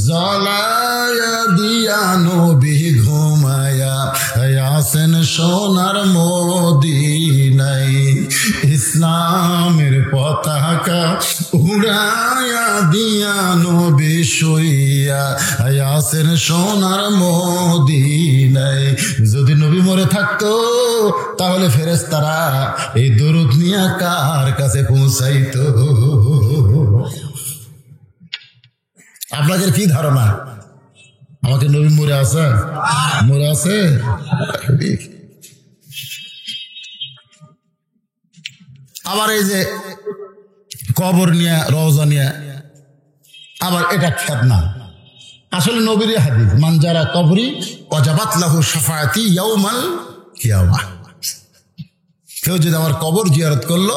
জ্বলায়া দিয়া নবী ঘুমায়া আছেন সোনার মদিনায়। ইসলামের পতাকা উড়ায়া দিয়া নবী শুইয়া আছেন সোনার মদিনায়। যদি নবী মরে থাকতো তাহলে ফেরেশতারা এই দরুদ নিয়ে কার কাছে পৌঁছাইতো? আপনাদের কি ধারণা আমাকে নবী মরে আছে? মরে আছে? আবার এই যে কবর নিয়ে, রওজা নিয়ে, আবার এটা খেদনা। আসলে নবীর হাদিস, মান যারা কবরি ওয়াজাবাত লাহু শাফাআতি ইয়াউমাল কিয়ামাহ। কেউ যদি আমার কবর জিয়ারত করলো,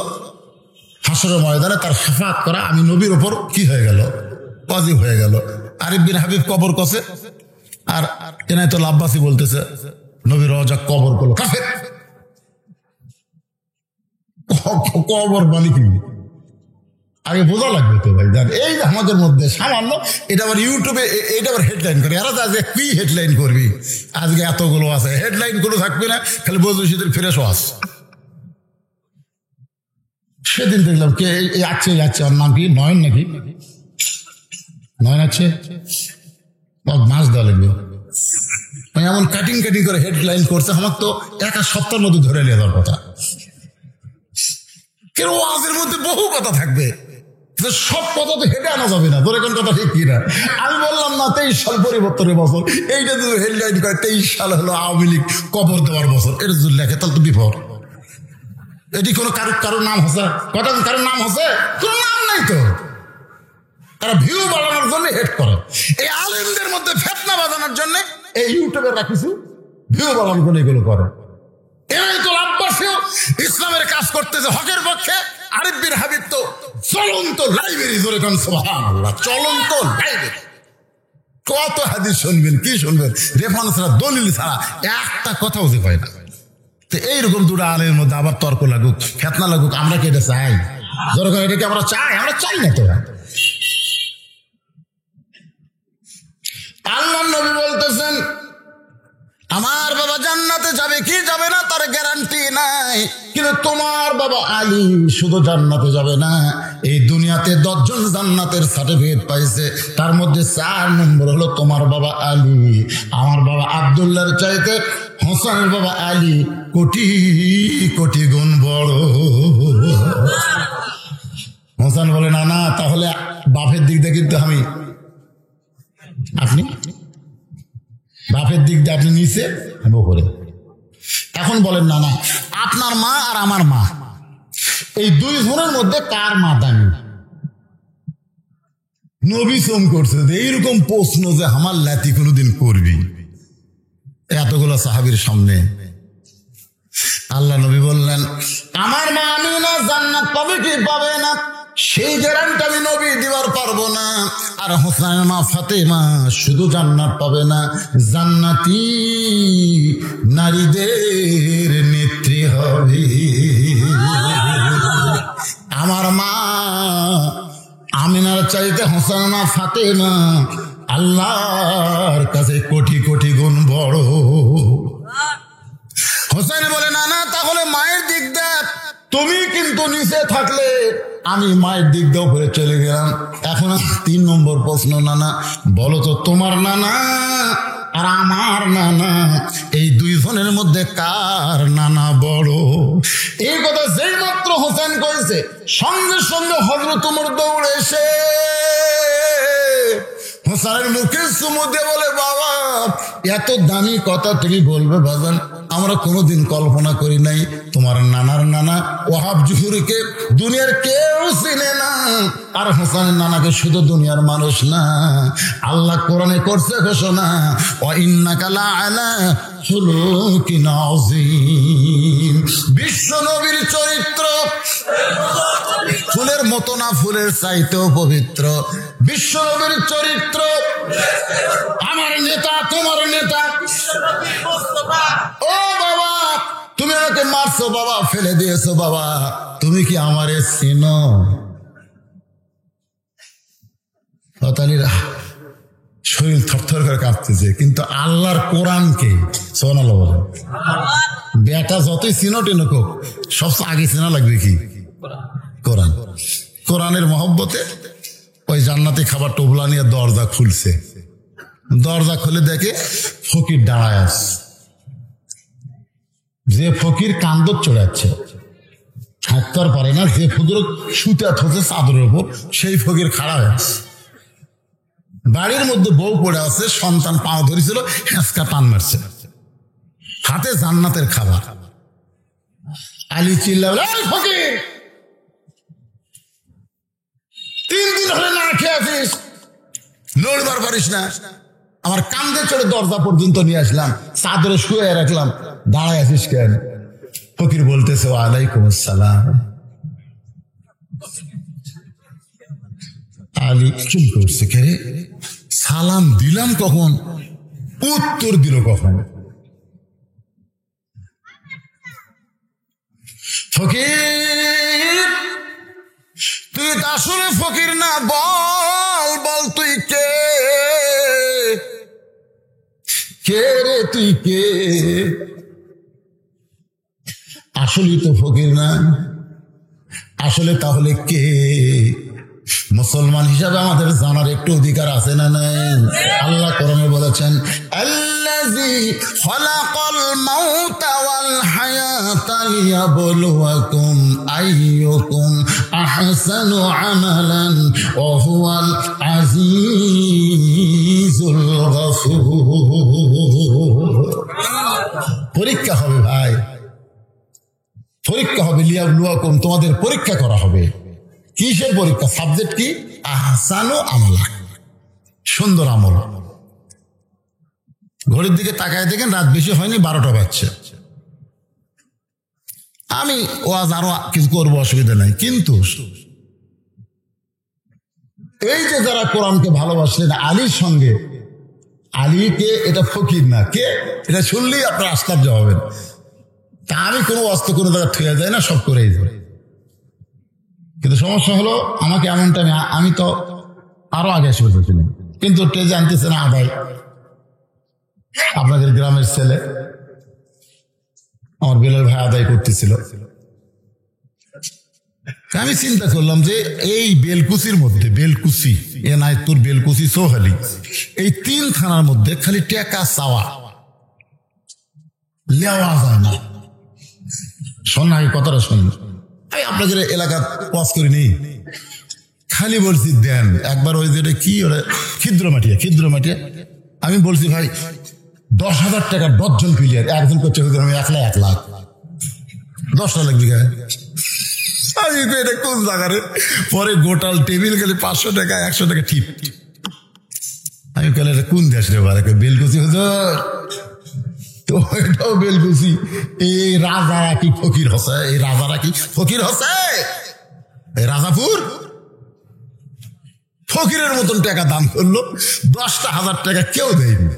হাসরের ময়দানে তার শাফাআত করা আমি নবীর উপর কি হয়ে গেল? ওয়াজিব হয়ে গেল। আরিফ বিন হাবিব কবর কসে, আর এনায়েতুল আব্বাসী বলতেছে নবী রওজা কবর করলো। কাফের। কবর মানে কি আগে বোঝা লাগবে তো ভাই। জান এই যে আমাদের মধ্যে সামান্য, এটা আবার ইউটিউবে এটা আবার হেডলাইন করে। এরা তো আজকে কি হেডলাইন করবি? আজকে এতগুলো আছে, হেডলাইন গুলো থাকবে না, খালি বলবো সেদিন ফিরে আস। সেদিন দেখলাম কে যাচ্ছে যাচ্ছে, ওর নাম কি নয়ন নাকি? নয়ন আছে, মাছ দেওয়া লাগবে। এমন কাটিং কাটিং করে হেডলাইন করছে, আমার তো 1 সপ্তাহের মধ্যে ধরে নিয়ে যাওয়ার কথা। কেন ওয়াজের মধ্যে বহু কথা থাকবে, সব কথা তো হেঁটে আনা যাবে না। ধরে কোন কথা ঠিক কিনা? আমি বললাম না 23 সাল পরিবর্তনের বছর, এইটা যদি হেডলাইন করে 23 সাল হলো আওয়ামী লীগ কবর দেওয়ার বছর, এটা যদি লেখে তাহলে তো বিপদ। এটি কোনো কারোর নাম হচ্ছে? কটা কারোর নাম হচ্ছে? কোনো নাম নাই তো। তারা ভিউ বাড়ানোর জন্য হেড করে। এই আলেমদের মধ্যে ফেতনা বাজানোর জন্য এই ইউটিউবে রাখিছি, ভিউ বাড়ানোর জন্য এগুলো করে। এরাই তো লাভবাসীও ইসলামের কাজ করতেছে হকের পক্ষে। আরিফ বিন হাবিব তো চলন্ত লাইব্রেরি, জোরে কোন সুবহানাল্লাহ, চলন্ত লাইব্রেরি। কত হাদিস শুনবেন, কি শুনবেন, রেফারেন্স ছাড়া, দলিল ছাড়া একটা কথাও যে হয় না। তো এইরকম দুটো আলের মধ্যে আবার তর্ক লাগুক, ফেতনা লাগুক, আমরা কি এটা চাই? জোরে কোন এটাকে আমরা চাই? আমরা চাই না তো। আল্লাহ নবী বলতেছেন, আমার বাবা জান্নাতে যাবে কি যাবে না তার গ্যারান্টি নাই, কিন্তু তোমার বাবা আলী শুধু জান্নাতে যাবে না, এই দুনিয়াতে 10 জন জান্নাতের সার্টিফিকেট পাইছে, তার মধ্যে 4 নম্বর হলো তোমার বাবা আলী। আমার বাবা আব্দুল্লাহর চাইতে হোসেনের বাবা আলী কোটি কোটি গুণ বড়। হোসেন বলে, না না, তাহলে বাপের দিক দিয়ে কিন্তু আপনি বাপের দিক দিয়ে আপনি নিচে, আমি উপরে। এখন বলেন, না না, আপনার মা আর আমার মা, এই 2 জনের মধ্যে কার মা দামি? নবী সোম করছে যে এইরকম প্রশ্ন যে আমার লাতি কোনোদিন করবি এতগুলো সাহাবীর সামনে। আল্লাহ নবী বললেন, আমার মা আমিনা জান্নাত পাবে কি পাবে না সেই গ্যারান্টি আমি নবী দিবার পারবো না। আর হোসেনের মা ফাতেমা শুধু জান্নাত পাবে না, জান্নাতি নারীদের নেত্রী হবে। আমার মা আমিনার চাইতে হোসেনের মা ফাতেমা আল্লাহর কাছে কোটি কোটি গুণ বড়। হোসেন বলে, না না, তাহলে মায়ের দিক দেখ, তুমি কিন্তু নিচে থাকলে আমি মায়ের দিক দিয়ে উপরে চলে গেলাম। এখন 3 নম্বর প্রশ্ন, নানা বলো তো, তোমার নানা আর আমার নানা, এই 2 জনের মধ্যে কার নানা বড়? এই কথা যেই মাত্র হোসেন কইছে, সঙ্গে সঙ্গে হযরত ওমর দৌড়ে এসে হোসেনের মুখে চুমু দিয়ে বলে, বাবা এত দামি কথা তুমি বলবে বাজান, আমরা কোনোদিন কল্পনা করি নাই। তোমার নানার নানা ওয়াহাব জুহুরিকে দুনিয়ার কেউ চিনে না, আর হোসেনের নানাকে শুধু দুনিয়ার মানুষ না, আল্লাহ কোরআনে করছে ঘোষণা, ওয়া ইন্নাকা লাআলা খুলুকিন আযীম। বিশ্ব নবীর চরিত্র ফুলের মতো না, ফুলের চাইতেও পবিত্র। বিশ্ব নবীর চরিত্র, আমার নেতা তোমার নেতা। ও বাবা, তুমি আমাকে মারছো বাবা, ফেলে দিয়েছো বাবা, তুমি কি আমারে চিনো? শরীর থরথর করে কাঁপতেছে, কিন্তু আল্লাহর কোরআনকে সুবহানাল্লাহ বলেন, বেটা যতই চিনো টেনুক সবচেয়ে আগে চেনা লাগবে কি? কোরআন। কোরআনের মহব্বতে ওই জান্নাতি খাবার টোবলা নিয়ে দরজা খুলছে, দরজা খুলে দেখে ফকির দাঁড়ায় আছে। যে ফকির কান্দর চড়াচ্ছে, থাকতে পারে না, যে ফকির শুতে হচ্ছে চাদরের উপর, সেই ফকির খাড়া হয়ে আছে। বাড়ির মধ্যে বউ পড়ে আছে, সন্তান পাও ধরেছিল, হেঁচকা টান মারছে, হাতে জান্নাতের খাবার। আলী চিল্লাবে, ফকির 3 দিন হলে না খেয়ে আছিস, নড়বার পারিস না, আমার কান্দে চড়ে দরজা পর্যন্ত নিয়ে আসলাম, চাদরে শুয়ে রাখলাম, দাঁড়ায় আছিস কেন? ফকির বলতেছে, ওয়ালাইকুম আসসালাম। আলী চুপ করছে, কে রে, সালাম দিলাম কখন, উত্তর দিল কখন? ফকির তুই আসলে ফকির না, বল বল তুই কে? কে রে তুই কে? আসলে তো ফকির না, আসলে তাহলে কে? মুসলমান হিসাবে আমাদের জানার একটু অধিকার আছে না নাই? আল্লাহ কোরআনে বলেছেন, আল্লাযী খালাকাল মাউতা ওয়াল হায়াতা লিয়াবলুয়াকুম আইয়ুকুম আহসানু আমালান ওয়া হুয়াল আজিজ পরীক্ষা হবে ভাই, পরীক্ষা হবে। লিয়াবলুয়াকুম, তোমাদের পরীক্ষা করা হবে। কিসের পরীক্ষা? সাবজেক্ট কি? আহসানু আমালা, সুন্দর আমল। ঘড়ির দিকে তাকায় দেখেন রাত বেশি হয়নি, 12টা বাজছে। আমি ওয়াজ আরো কিছু করবো, অসুবিধা নাই, কিন্তু এই যে যারা কোরআনকে ভালোবাসলেন আলীর সঙ্গে, আলীকে এটা ফকির না কে, এটা শুনলেই আপনার আশ্চর্য হবেন। তা আমি কোনো অস্ত্র কোনো জায়গায় থুয়ে যায় না, সব করেই যায়। কিন্তু সমস্যা হলো আমাকে এমন টাইমে, আমি তো আরো আগে এসে বসেছিলাম, কিন্তু ট্রেজে আনতেছে না আদায়, আপনাদের গ্রামের ছেলে আমার বেলাল ভাই আদায় করতেছিল। আমি চিন্তা করলাম যে এই বেলকুচির মধ্যে, বেলকুচি, এনায়তপুর, বেলকুচি, সোহালি, এই 3 থানার মধ্যে খালি টাকা চাওয়া, লেওয়া যায় না। শোন আগে কথাটা শুনুন, আমি আপনাদের এলাকা ওয়াজ করি নেই, খালি বলছি দেন। একবার ওই যেটা কি ওরা খিদ্র মাটিয়া আমি বলছি ভাই 10,000 টাকা ডজন প্লেয়ার, একজন করছে আমি 1 লাখ 10টা লাগবে। আমি এটা কোন জায়গায়, পরে গোটাল টেবিল গেলে 500 টাকা 100 টাকা টিপ। আমি বলে এটা কোন দেশ রে বারে? বেলকুচি হুজুর। তো এটাও বেলকুচি। এই রাজারা কি ফকির হসে? এই রাজারা কি ফকির হসে? এই রাজাপুর ফকিরের মতন টাকা দান করলো, 10,000 টাকা কেউ দেয়নি।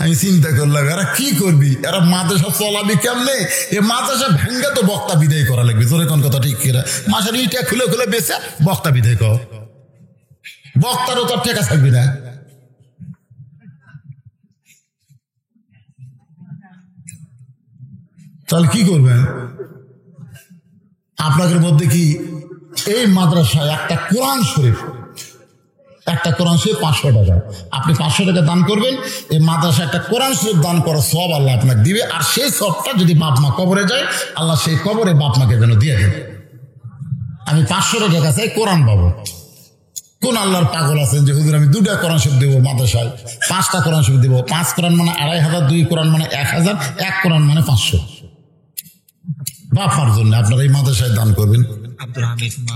আমি চিন্তা করলাম এরা কি করবি, এরা মাদ্রাসা চলাবি কেমনে? এ মাদ্রাসা ভেঙ্গে তো বক্তা বিদায় করা লাগবে। তোর কোন কথা ঠিক কিনা? মাসের ইটা খুলে খুলে বেচে বক্তা বিদায় কর, বক্তারও তোর টাকা থাকবি না। তাহলে কি করবেন? আপনাদের মধ্যে কি এই মাদ্রাসায় একটা কোরআন শরীফ 500 টাকা, আপনি 500 টাকা দান করবেন, এই মাদ্রাসায় একটা কোরআন শরীফ দান করা সব আল্লাহ আপনাকে দিবে। আর সেই সবটা যদি বাপ মা কবরে যায়, আল্লাহ সেই কবরে বাপ মাকে যেন দিয়ে দেবে। আমি 500 টাকা চাই কোরআন পাবো। কোন আল্লাহর পাগল আছেন যে হুজুর আমি 2টা কোরআন শরীফ দেবো মাদ্রাসায়, 5টা কোরআন শরীফ দেবো? 5 কোরআন মানে 2,500, 2 কোরআন মানে 1,000, 1 কোরআন মানে 500। বাপার জন্য আপনারা এই মাদ্রাসায় দান করবেন। আব্দুল হামিদ মা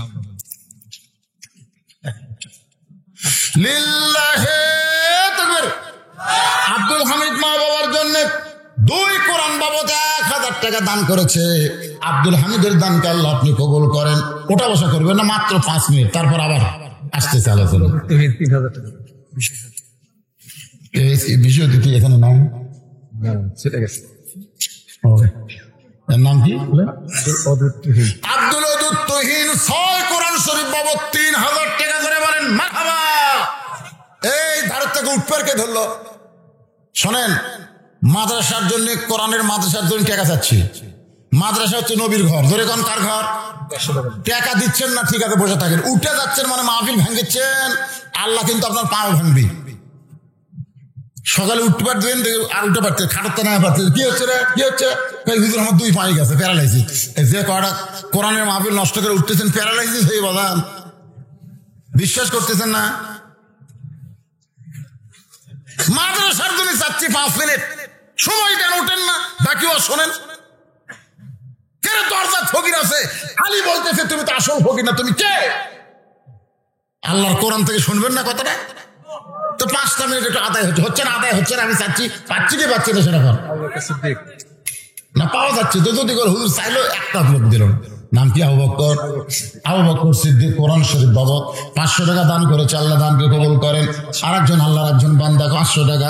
লিল্লাহে তাকবীর। আব্দুল হামিদ মা বাবার জন্য 2 কোরআন বাবদ 1,000 টাকা দান করেছে। আব্দুল হামিদের দানকে আল্লাহ আপনি কবুল করেন। ওটা বসা করবেন না, মাত্র 5 মিনিট, তারপর আবার আসতেছে আলোচনা। 3,000 টাকা এই বিষয় দিতে এখানে নাম সেটা গেছে। এর নাম কি? আব্দুল আব্দুল তুহিন 6 কোরআন শরীফ বাবদ 3,000 টাকা করে বলেন মারহাবা। এই ভারত থেকে উঠপারকে ধরলো। শোনেন, মাদ্রাসার জন্য, কোরআনের মাদ্রাসার জন্য টাকা চাচ্ছি। মাদ্রাসা হচ্ছে নবীর ঘর, ধরে কোন কার ঘর? টাকা দিচ্ছেন না, ঠিক আছে বসে থাকেন। উঠে যাচ্ছেন মানে মাহফিল ভাঙিচ্ছেন, আল্লাহ কিন্তু আপনার পাও ভাঙবি। সকালে উঠতে পারতেন আর উঠতে পারতেন, খাটাতে না পারতেন। কি হচ্ছে রে, কি হচ্ছে? হুজুর আমার 2 পায়ে গেছে, প্যারালাইসিস। যে কটা কোরআনের মাহফিল নষ্ট করে উঠতেছেন, প্যারালাইসিস হয়ে বাদান। বিশ্বাস করতেছেন না? মাদ্রাসার জন্য চাচ্ছি 5 মিনিট সময়, কেন উঠেন না? বাকিও শোনেন, কেন দরজা ফকির আছে, খালি বলতেছে তুমি তো আসল ফকির না, তুমি কে? আল্লাহর কোরআন থেকে শুনবেন না কথাটা? তো 5টা মিনিট একটু আদায় হচ্ছে না, আদায় হচ্ছে না। আমি চাচ্ছি, পাচ্ছি কি পাচ্ছি না সেটা না, পাওয়া যাচ্ছে তো। যদি করে হুজুর চাইলেও একটা লোক দিল, নাম কি? আবু বকর। আবু বকর সিদ্দিক কোরআন শরীফ বাবদ 500 টাকা দান করেছে। আল্লাহ দানকে কবুল করেন। আরেকজন আল্লাহর একজন বান্দা 500 টাকা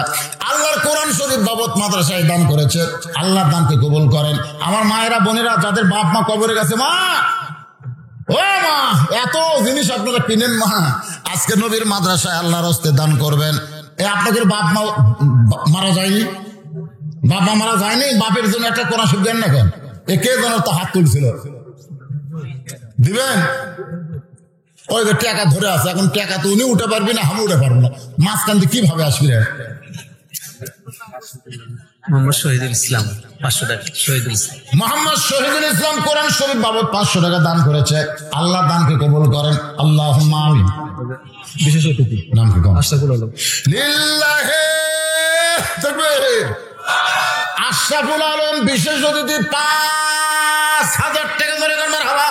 আল্লাহর কোরআন শরীফ বাবদ মাদ্রাসায় দান করেছে। আল্লাহর দানকে কবুল করেন। আমার মায়েরা বোনেরা যাদের বাপ মা কবরে গেছে, মা ও মা, এত জিনিস আপনারা কিনেন মা, আজকে নবীর মাদ্রাসায় আল্লাহর হস্তে দান করবেন। আপনাদের বাপ মা মারা যায়নি? বাপ মা মারা যায়নি, বাপের জন্য একটা কোরআন শরীফ দেন না কেন? কে যেন তো হাত তুলছিল, দিবেন? ওই যে টাকা ধরে আছে, এখন টাকা তো উনি উঠে পারবি না, আমি উঠে পারবো না, মাঝখান দিয়ে কিভাবে আসবি রে? মোহাম্মদ শহীদুল ইসলাম 500 টাকা। শহীদুল ইসলাম, মোহাম্মদ শহীদুল ইসলাম কোরআন শরীফ বাবদ 500 টাকা দান করেছে। আল্লাহ দানকে কবুল করেন। আল্লাহুম্মা আমিন। বিশেষ অতিথি নাম কি? আশরাফুল আলম। লিল্লাহে তাকবীর। আশরাফুল আলম বিশেষ অতিথি 5,000 টাকা ধরে করবেন হাওয়া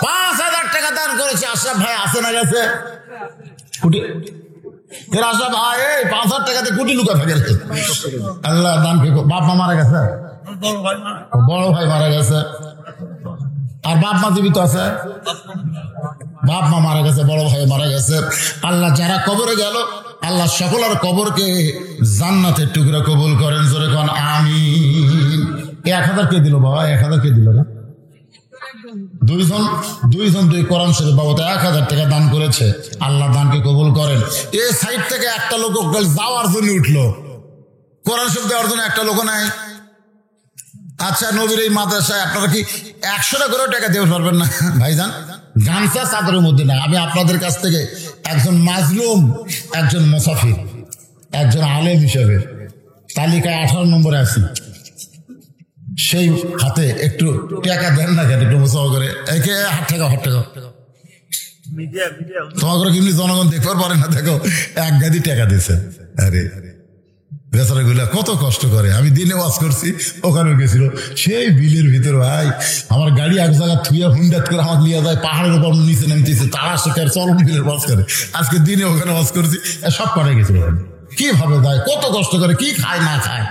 5,000 টাকা দান করেছে। আশরাফ ভাই আসে না গেছে কোটি আশরাফ ভাই 5,000 টাকাতে কোটি লুকা থাকে আল্লাহ দান কি বাপ মা মারা গেছে বড় ভাই মারা গেছে আর বাপ মা জীবিত আছে বাপ মা মারা গেছে বড় ভাই মারা গেছে আল্লাহ যারা কবরে গেল আল্লাহ সকলের কবরকে জান্নাতের টুকরা কবুল করেন জোরে কোন আমিন 1,000 কে দিল বাবা 1,000 কে দিল না দুইজন দুই কোরআন শরীফ বাবদ 1,000 টাকা দান করেছে আল্লাহ দানকে কবুল করেন এই সাইড থেকে একটা লোক যাওয়ার জন্য উঠলো কোরআন শরীফ দেওয়ার জন্য একটা লোক নাই আচ্ছা নবীর এই মাদ্রাসায় আপনারা কি 100 টাকা করে টাকা দিতে পারবেন না ভাইজান গামছা চাদরের মধ্যে না আমি আপনাদের কাছ থেকে একজন মাজলুম একজন মুসাফির একজন আলেম হিসেবে তালিকায় 18 নম্বরে আছি সেই হাতে একটু টাকা দেন না কেন একটু মুসাফা করে একে হাট টাকা তোমার করে কিন্তু জনগণ দেখতে পারে না দেখো এক গাদি টাকা দিয়েছে আরে বেচারাগুলা কত কষ্ট করে আমি দিনে ওয়াজ করছি ওখানে গেছিল সেই বিলের ভিতরে ভাই আমার গাড়ি এক জায়গা থুইয়া হুন্ডাত করে আমার নিয়ে যায় পাহাড়ের উপর নিচে নামতেছে তারা শেখার চরম বিলের ওয়াজ করে আজকে দিনে ওখানে ওয়াজ করছি সব করে গেছিল কিভাবে যায় কত কষ্ট করে কি খায় না খায়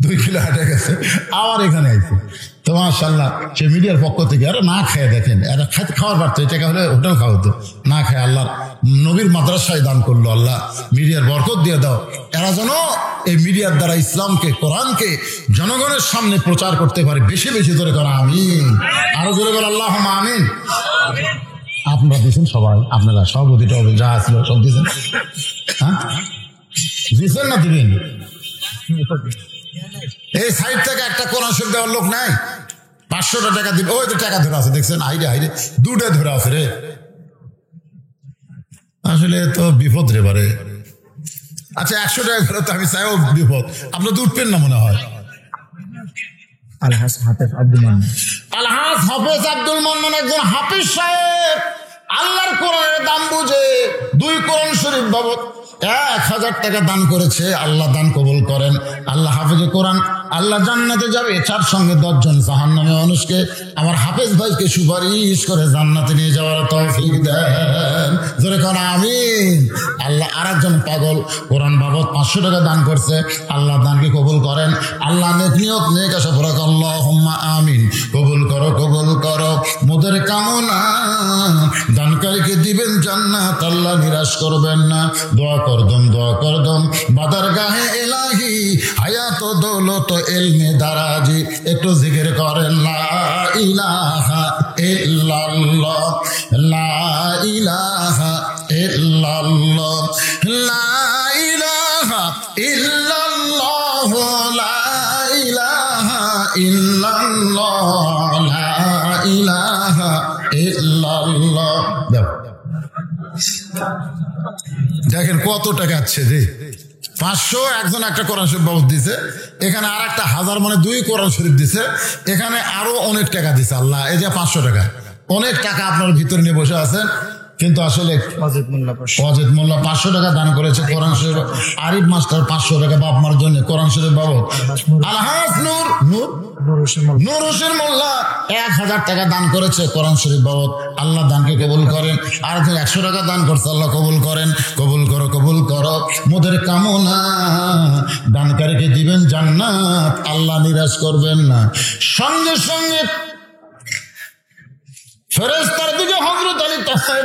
2 কিলো হাঁটে গেছে আবার এখানে আইছে তো মাশাআল্লাহ সে মিডিয়ার পক্ষ থেকে আরো না খেয়ে দেখেন এরা খাওয়ার পারতো এই টাকা হলে হোটেল খাওয়াতো না খায় আল্লাহ নবীর মাদ্রাসায় দান করলো আল্লাহ মিডিয়ার বরকত দিয়ে দাও এরা যেন এই মিডিয়ার দ্বারা ইসলামকে কোরআনকে জনগণের সামনে প্রচার করতে পারে বেশি বেশি করে করা আমিন আরো জোরে বলে আল্লাহ আমিন আপনারা দিয়েছেন সবাই আপনারা সভাপতিটা যা ছিল সব দিয়েছেন হ্যাঁ দিয়েছেন না দিবেন এই সাইড থেকে একটা কোরআন শরীফ দেওয়ার লোক নাই 500 টাকা দিবে ওই তো টাকা ধরে আছে দেখছেন হাইরে দুটা ধরে আছে রে আসলে তো বিপদ রে বারে আচ্ছা 100 টাকা ধরে তো আমি চাইও বিপদ আপনার তো উঠবেন না মনে হয় আলহাজ হাফেজ আব্দুল মান্নান একজন হাফিজ সাহেব আল্লাহর কোরআনের দাম বুঝে 2 কোরআন শরীফ বাবদ 1,000 টাকা দান করেছে আল্লাহ দান কবুল করেন আল্লাহ হাফেজে কোরআন আল্লাহ জান্নাতে যাবে তার সঙ্গে 10 জন জাহান্নামী মানুষকে আমার হাফেজ ভাইকে সুপারিশ করে জান্নাতে নিয়ে যাওয়ার তৌফিক দেন জোরে কোন আমিন আল্লাহ আরেকজন পাগল কোরআন বাবদ 500 টাকা দান করছে আল্লাহ দানকে কবুল করেন আল্লাহ নেক নিয়ত নেক আশা পুরা আল্লাহুম্মা আমিন কবুল করো মোদের কামনা দানকারীকে দিবেন জান্নাত আল্লাহ নিরাশ করবেন না দোয়া করদম বাদার গাহে ইলাহি হায়াত দৌলত ইলমে দারাজি একটু জিকির করেন লা ইলাহা ইল্লাল্লাহ লা ইলাহা ইল্লাল্লাহ লা ইলাহা ইল্লাল্লাহ লা ইলাহা ইল্লাল্লাহ লা ইলাহা ইল্লাল্লাহ দেখেন কত টাকা আছে রে 500 একজন একটা কোরআন শরীফ বাবদ দিছে এখানে আর একটা 1000 মানে 2 কোরআন শরীফ দিছে এখানে আরো অনেক টাকা দিছে আল্লাহ এই যে 500 টাকা অনেক টাকা আপনার ভিতরে নিয়ে বসে আছেন কিন্তু আসলে অজিত মোল্লা 500 টাকা দান করেছে কোরআন শরীফ আরিফ মাস্টার 500 টাকা বাপ মার জন্য কোরআন শরীফ বাবদ আলহাজ নূর হোসেন মোল্লা 1000 টাকা দান করেছে কোরআন শরীফ বাবদ আল্লাহ দানকে কবুল করেন আর 100 টাকা দান করছে আল্লাহ কবুল করেন কবুল করো মোদের কামনা দানকারীকে দিবেন জান্নাত আল্লাহ নিরাশ করবেন না সঙ্গে সঙ্গে ফেরেশতার দিকে হযরত আলী তাকায়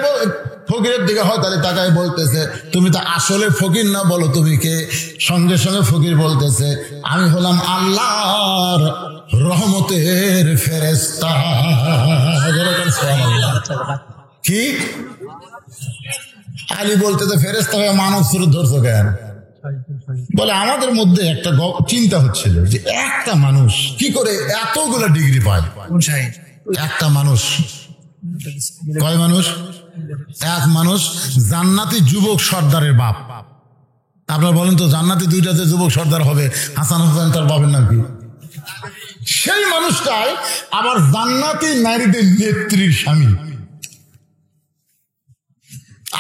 ফকিরের দিকে হযরত আলী তাকায় বলতেছে তুমি তো আসলে ফকির না বলো তুমি কে সঙ্গে সঙ্গে ফকির বলতেছে আমি হলাম আল্লাহর রহমতের ফেরেশতা কি আলী বলতেছে ফেরেশতা হয়ে মানব স্বরূপ ধরছো কেন বলে আমাদের মধ্যে একটা চিন্তা হচ্ছিল যে একটা মানুষ কি করে এতগুলো ডিগ্রি পায় একটা মানুষ কয় মানুষ এক মানুষ জান্নাতি যুবক সর্দারের বাপ আপনারা বলেন তো জান্নাতি 2টা যুবক সর্দার হবে হাসান হোসেন তার বাপের নাম কি সেই মানুষটাই আবার জান্নাতি নারীদের নেত্রীর স্বামী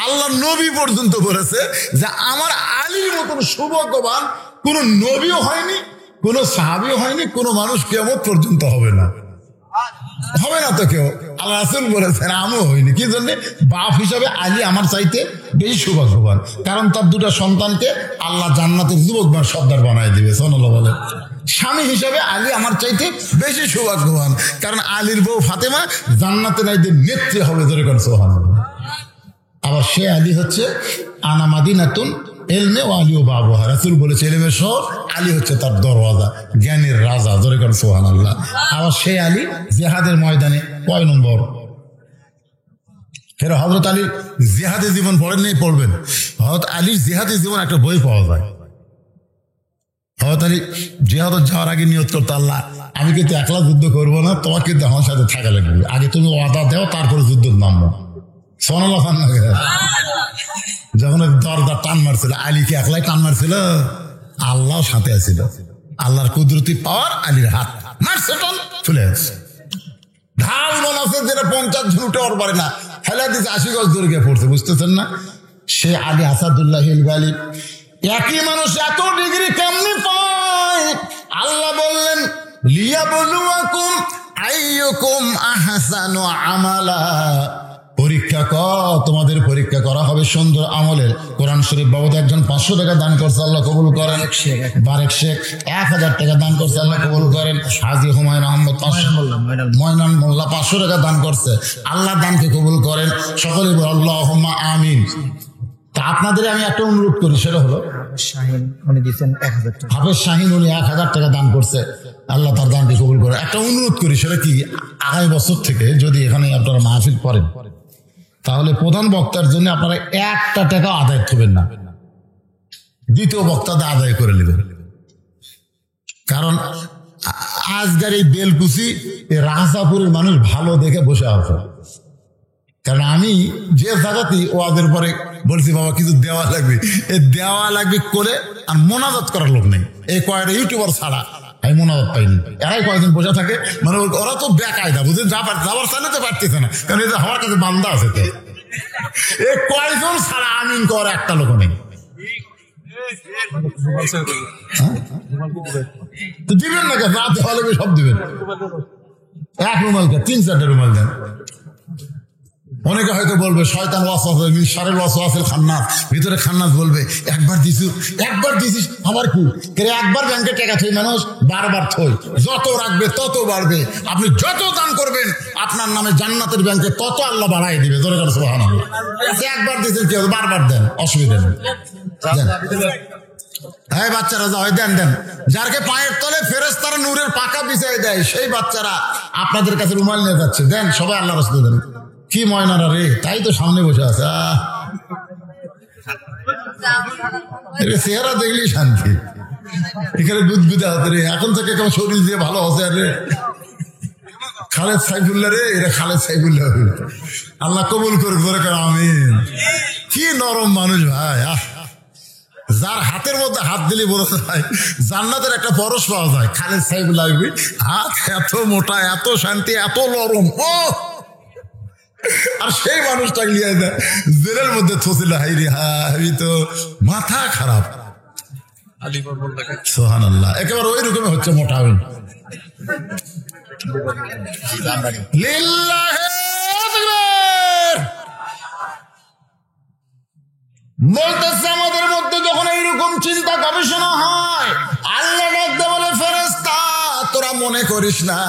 আল্লাহ নবী পর্যন্ত বলেছে যে আমার আলীর মতন সৌভাগ্যবান কোন নবীও হয়নি, কোন সাহাবিও হয়নি, কোন মানুষ কিয়ামত পর্যন্ত হবে না, হবে না তো কেউ। আল্লাহ রাসূল বলেছেন আমিও হইনি। কি জন্য? বাপ হিসাবে আলী আমার চাইতে বেশি সৌভাগ্যবান, কারণ তার দুটা সন্তানকে আল্লাহ জান্নাতের যুবক বা সর্দার বানায় দিবে। সুবহানাল্লাহ বলে। স্বামী হিসাবে আলী আমার চাইতে বেশি সৌভাগ্যবান, কারণ আলীর বউ ফাতেমা জান্নাতে নাইদের নেত্রী হবে। ধরে করেন সুবহানাল্লাহ। আবার সে আলী হচ্ছে আনা মাদিনাতুন এলমে ও আলী ও বাবুহা। রাসূল বলেছে এলমের শহর, আলী হচ্ছে তার দরওয়াজা, জ্ঞানের রাজা। ধরে করেন সুবহানাল্লাহ। আবার সে আলী জিহাদের ময়দানে কয় নম্বর? ফের হযরত আলীর জিহাদের জীবন পড়েন নেই, পড়বেন। হযরত আলীর জিহাদের জীবন একটা বই পাওয়া যায়। হযরত আলী জিহাদ যাওয়ার আগে নিয়ত করতে, আল্লাহ আমি কিন্তু একলা যুদ্ধ করবো না, তোমাকে কিন্তু আমার সাথে থাকা লাগবে, আগে তুমি ওয়াদা দাও, তারপরে যুদ্ধ নামবো। সুবহানাল্লাহ। যখন দরজা টান মারছিল, আলীকে একলাই টান মারছিল, আল্লাহ সাথে আছিল। আল্লাহর কুদরতি পাওয়ার, আলীর হাত মারছে, টান চলে আসছে। ঢাল বল আছে যেটা 50 জন উঠে ওর পারে না, ফেলে দিচ্ছে, 80 গজ দূরে গিয়ে পড়ছে। বুঝতেছেন না? সে আলী আসাদুল্লাহ গালি। একই মানুষ এত ডিগ্রি কেমনি পায়? আল্লাহ বললেন লিয়াবলুয়াকুম আইয়ুকুম আহসানু আমালা। পরীক্ষা তোমাদের পরীক্ষা করা হবে সুন্দর আমলের। কোরআন শরীফ বাবদ একজন 500 টাকা দান করছে, আল্লাহ কবুল করেন। বারেক শেখ 1000 টাকা দান করছে, আল্লাহ কবুল করেন। হাজী হুমায়ুন আহমদ ময়নান মোল্লা 500 টাকা দান করছে, আল্লাহ দানকে কবুল করেন। সকলে বলে আল্লাহুম্মা আমিন। তা আপনাদের আমি একটা অনুরোধ করি, সেটা হলো শাহিন উনি দিয়েছেন 1000 টাকা। হাফেজ শাহিন উনি 1000 টাকা দান করছে, আল্লাহ তার দানকে কবুল করে। একটা অনুরোধ করি, সেটা কি, আগামী বছর থেকে যদি এখানে আপনারা মাহফিল করেন, তাহলে প্রধান বক্তার জন্য আপনারা 1 টাকা আদায় করবেন না, দ্বিতীয় বক্তাদের আদায় করে নেবেন। কারণ আজকের এই বেলকুচি রাজাপুরের মানুষ ভালো দেখে বসে আছে। কারণ আমি যে জায়গাতে ওয়াদের পরে বলছি বাবা কিছু দেওয়া লাগবে, এই দেওয়া লাগবে করে আর মোনাজাত করার লোক নেই। এই কয়েকটা ইউটিউবার ছাড়া আমি মোনাজাত পাইনি। এরাই কয়েকদিন বসে থাকে, মানে ওরা তো বেকায়দা, বুঝলেন, যাবার চালাতে পারতেছে না, কারণ এটা হওয়ার কাছে বান্দা আছে। তো এই কয়েকজন ছাড়া আমিন করার একটা লোক নেই। তো দিবেন না, কেন রাতে হলে সব দিবেন। 1 রুমালকে 3-4 রুমাল দেন। অনেকে হয়তো বলবে শয়তান ওয়াসওয়াসা মিন শারিল ওয়াসওয়াসিল খান্নাস, ভিতরে খান্নাস বলবে একবার দিছিস আবার কি করে, একবার ব্যাংকে টাকা থই মানুষ বারবার থই, যত রাখবে তত বাড়বে। আপনি যত দান করবেন আপনার নামে জান্নাতের ব্যাংকে তত আল্লাহ বাড়াই দিবে। জোরে করে সুবহানাল্লাহ। একবার দিয়েছেন কি বারবার দেন, অসুবিধা নেই। হ্যাঁ বাচ্চারা যা হয় দেন। যারকে পায়ের তলে ফেরেশতারা নূরের পাকা বিছায় দেয়, সেই বাচ্চারা আপনাদের কাছে রুমাল নিয়ে যাচ্ছে, দেন সবাই আল্লাহর রাস্তায় দেন। কি ময়নারা রে, তাই তো সামনে বসে আছে। চেহারা দেখলেই শান্তি। এখানে গুদগুদা হতে রে, এখন থেকে কেমন শরীর দিয়ে ভালো হচ্ছে রে। খালেদ সাইফুল্লাহ রে, এরা খালেদ সাইফুল্লাহ। আল্লাহ কবুল করে আমিন। কি নরম মানুষ ভাই, যার হাতের মধ্যে হাত দিলে বলা যায় জান্নাতের একটা পরশ পাওয়া যায়। খালেদ সাইফুল্লাহ হাত এত মোটা, এত শান্তি, এত নরম। আর সেই মানুষটা লিয়ে দেয় জেলের মধ্যে থছিল। হাইরে হাই, তো মাথা খারাপ। সুবহানাল্লাহ। একেবারে ওই রকমই হচ্ছে, মোটা হইন। বলতেছে আমাদের মধ্যে যখন এইরকম চিন্তা গবেষণা হয়, আল্লাহ ডাকতে বলে ফেরেশতা তোরা মনে করিস না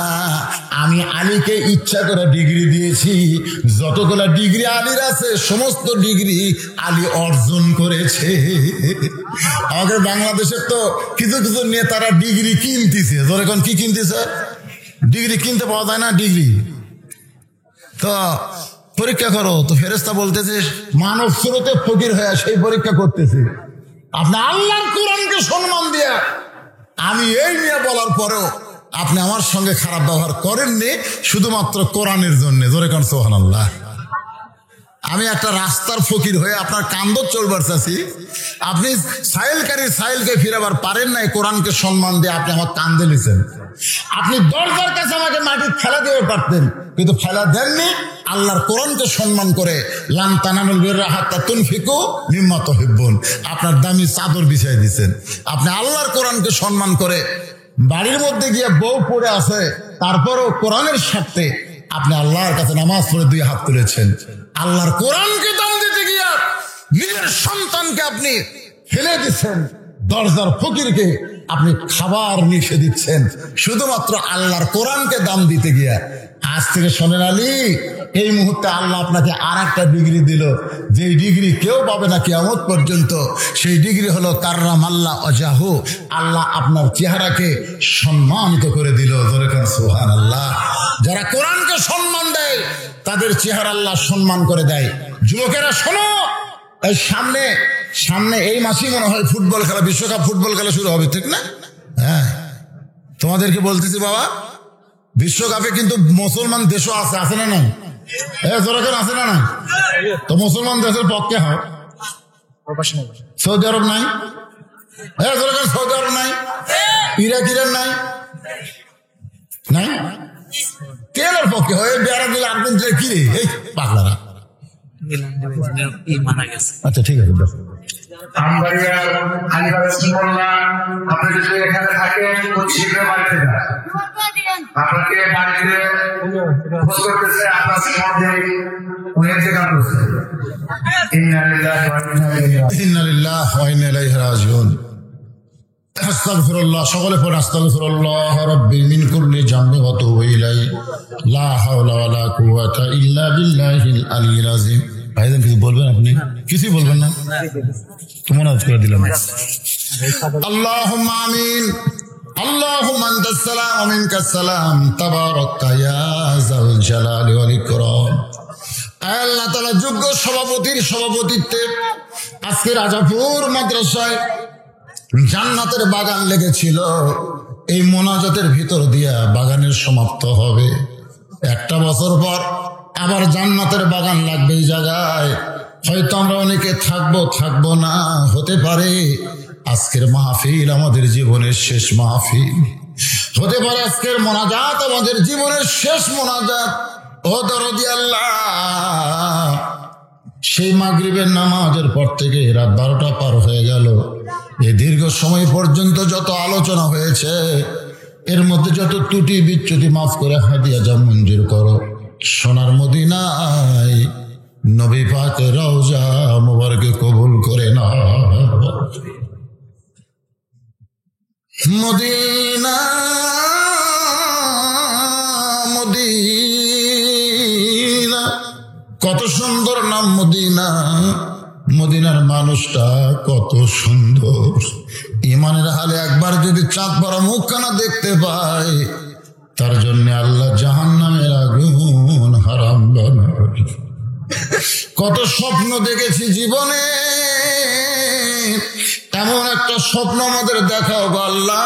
আমি আলীকে ইচ্ছা করে ডিগ্রি দিয়েছি। যতগুলা ডিগ্রি আলীর আছে সমস্ত ডিগ্রি আলী অর্জন করেছে। আমাদের বাংলাদেশের তো কিছু কিছু নেতারা ডিগ্রি কিনতেছে। এখন কি কিনতেছে? ডিগ্রি কিনতে পাওয়া যায় না ডিগ্রি। তো পরীক্ষা করো, তো ফেরেশতা বলতেছে মানব স্রোতে ফকির হয়ে সেই পরীক্ষা করতেছে। আপনি আল্লাহর কোরআনকে সম্মান দিয়ে আমি এই নিয়ে বলার পরেও আপনি আমার সঙ্গে খারাপ ব্যবহার করেননি, শুধুমাত্র কোরআনের জন্য। জোরে কান সুবহানাল্লাহ। আমি একটা রাস্তার ফকির হয়ে আপনার কান্দর চলবার চাচ্ছি, আপনি সাইলকে ফিরাবার পারেন নাই। কোরআনকে সম্মান দিয়ে আপনি আমার কান্দে লিছেন। আপনি দরজার কাছে আমাকে মাটি ফেলা দিয়ে পারতেন, কিন্তু ফেলা দেননি। আল্লাহর কোরআনকে সম্মান করে লান তানালুল বিররা হাত্তা তুনফিকু মিম্মা তুহিব্বুন, আপনার দামি চাদর বিছাই দিয়েছেন। আপনি আল্লাহর কোরআনকে সম্মান করে বাড়ির মধ্যে গিয়ে বউ পড়ে আছে, তারপরও কোরআনের স্বার্থে আপনি আল্লাহর কাছে নামাজ পড়ে 2 হাত তুলেছেন। আল্লাহর কোরআনকে দাম দিতে গিয়া নিজের সন্তানকে আপনি ফেলে দিচ্ছেন। দরজার ফকিরকে আপনি খাবার নিষে দিচ্ছেন শুধুমাত্র আল্লাহর কোরআনকে দাম দিতে গিয়া। আজ থেকে শোনেন আলী, এই মুহূর্তে আল্লাহ আপনাকে আর একটা ডিগ্রি দিল, যেই ডিগ্রি কেউ পাবে না কিয়ামত পর্যন্ত। সেই ডিগ্রি হলো কাররামাল্লাহ ওয়াজহু, আল্লাহ আপনার চেহারাকে সম্মানিত করে দিল। যেরকম সুবহানাল্লাহ। যারা কোরআনকে সম্মান দেয় তাদের চেহারা আল্লাহ সম্মান করে দেয়। যুবকেরা শোনো, এই সামনে এই মাসেই মনে হয় ফুটবল খেলা, বিশ্বকাপ ফুটবল খেলা শুরু হবে, ঠিক না? হ্যাঁ, তোমাদেরকে বলতেছি বাবা, বিশ্বকাপে কিন্তু মুসলমান দেশও আছে না নাই? যেরকম আছে না নাই? তো মুসলমান দেশের পক্ষে হয়। সৌদি আরব নাই? যেরকম সৌদি আরব নাই, ইরান নাই, নাই তেলের পক্ষে হয়। বেড়া দিলে আর্জেন্টিনা কি এই পাগলারা। আচ্ছা ঠিক আছে, আপনি যদি এখানে থাকেন শীঘ্র বাড়িতে যান, আপনাকে বাড়িতে করতেছে আপনার মধ্যে ইন্না লিল্লাহি ওয়া ইন্না ইলাইহি রাজিউন। আস্তাগফিরুল্লাহ, সকলে পড়ে আস্তাগফিরুল্লাহ রাব্বি মিন কুল্লি জামবি ওয়া তুবু ইলাইহি লা হাওলা ওয়া লা কুওয়াতা ইল্লা বিল্লাহিল আলিয়্যিল আযীম। ভাইজান কিছু বলবেন? আপনি কিছুই বলবেন না? তোমার আজ করে দিলাম। আল্লাহুম্মা আমিন। আল্লাহুম্মা আনতাস সালাম ওয়া মিনকাস সালাম, তাবারাকতা ইয়া যাল জালালি ওয়াল ইকরাম। আল্লাহ তাআলা যোগ্য সভাপতির সভাপতিত্বে আজকে রাজাপুর মাদ্রাসায় জান্নাতের বাগান লেগেছিল। এই মোনাজাতের ভিতর দিয়া বাগানের সমাপ্ত হবে। 1 বছর পর আবার জান্নাতের বাগান লাগবে এই জায়গায়। হয়তো আমরা অনেকে থাকবো না, হতে পারে আজকের মাহফিল আমাদের জীবনের শেষ মাহফিল, হতে পারে আজকের মোনাজাত আমাদের জীবনের শেষ মোনাজাত। ও দরদি আল্লাহ, সেই মাগরিবের নামাজের পর থেকে রাত 12টা পার হয়ে গেল। এই দীর্ঘ সময় পর্যন্ত যত আলোচনা হয়েছে, এর মধ্যে যত ত্রুটি বিচ্যুতি মাফ করে হাদিয়া যা মঞ্জুর করো। সোনার মদিনায় নবী পাকের রওজা মুবারকে কবুল করে না। মদিনা মদিনা, কত সুন্দর নাম মদিনা। মদিনার মানুষটা কত সুন্দর। ইমানের হালে একবার যদি চাঁদ ভরা মুখখানা দেখতে পায়, তার জন্য আল্লাহ জাহান্নামের আগুন হারাম বানায়। কত স্বপ্ন দেখেছি জীবনে, এমন একটা স্বপ্ন আমাদের দেখাও গো আল্লাহ,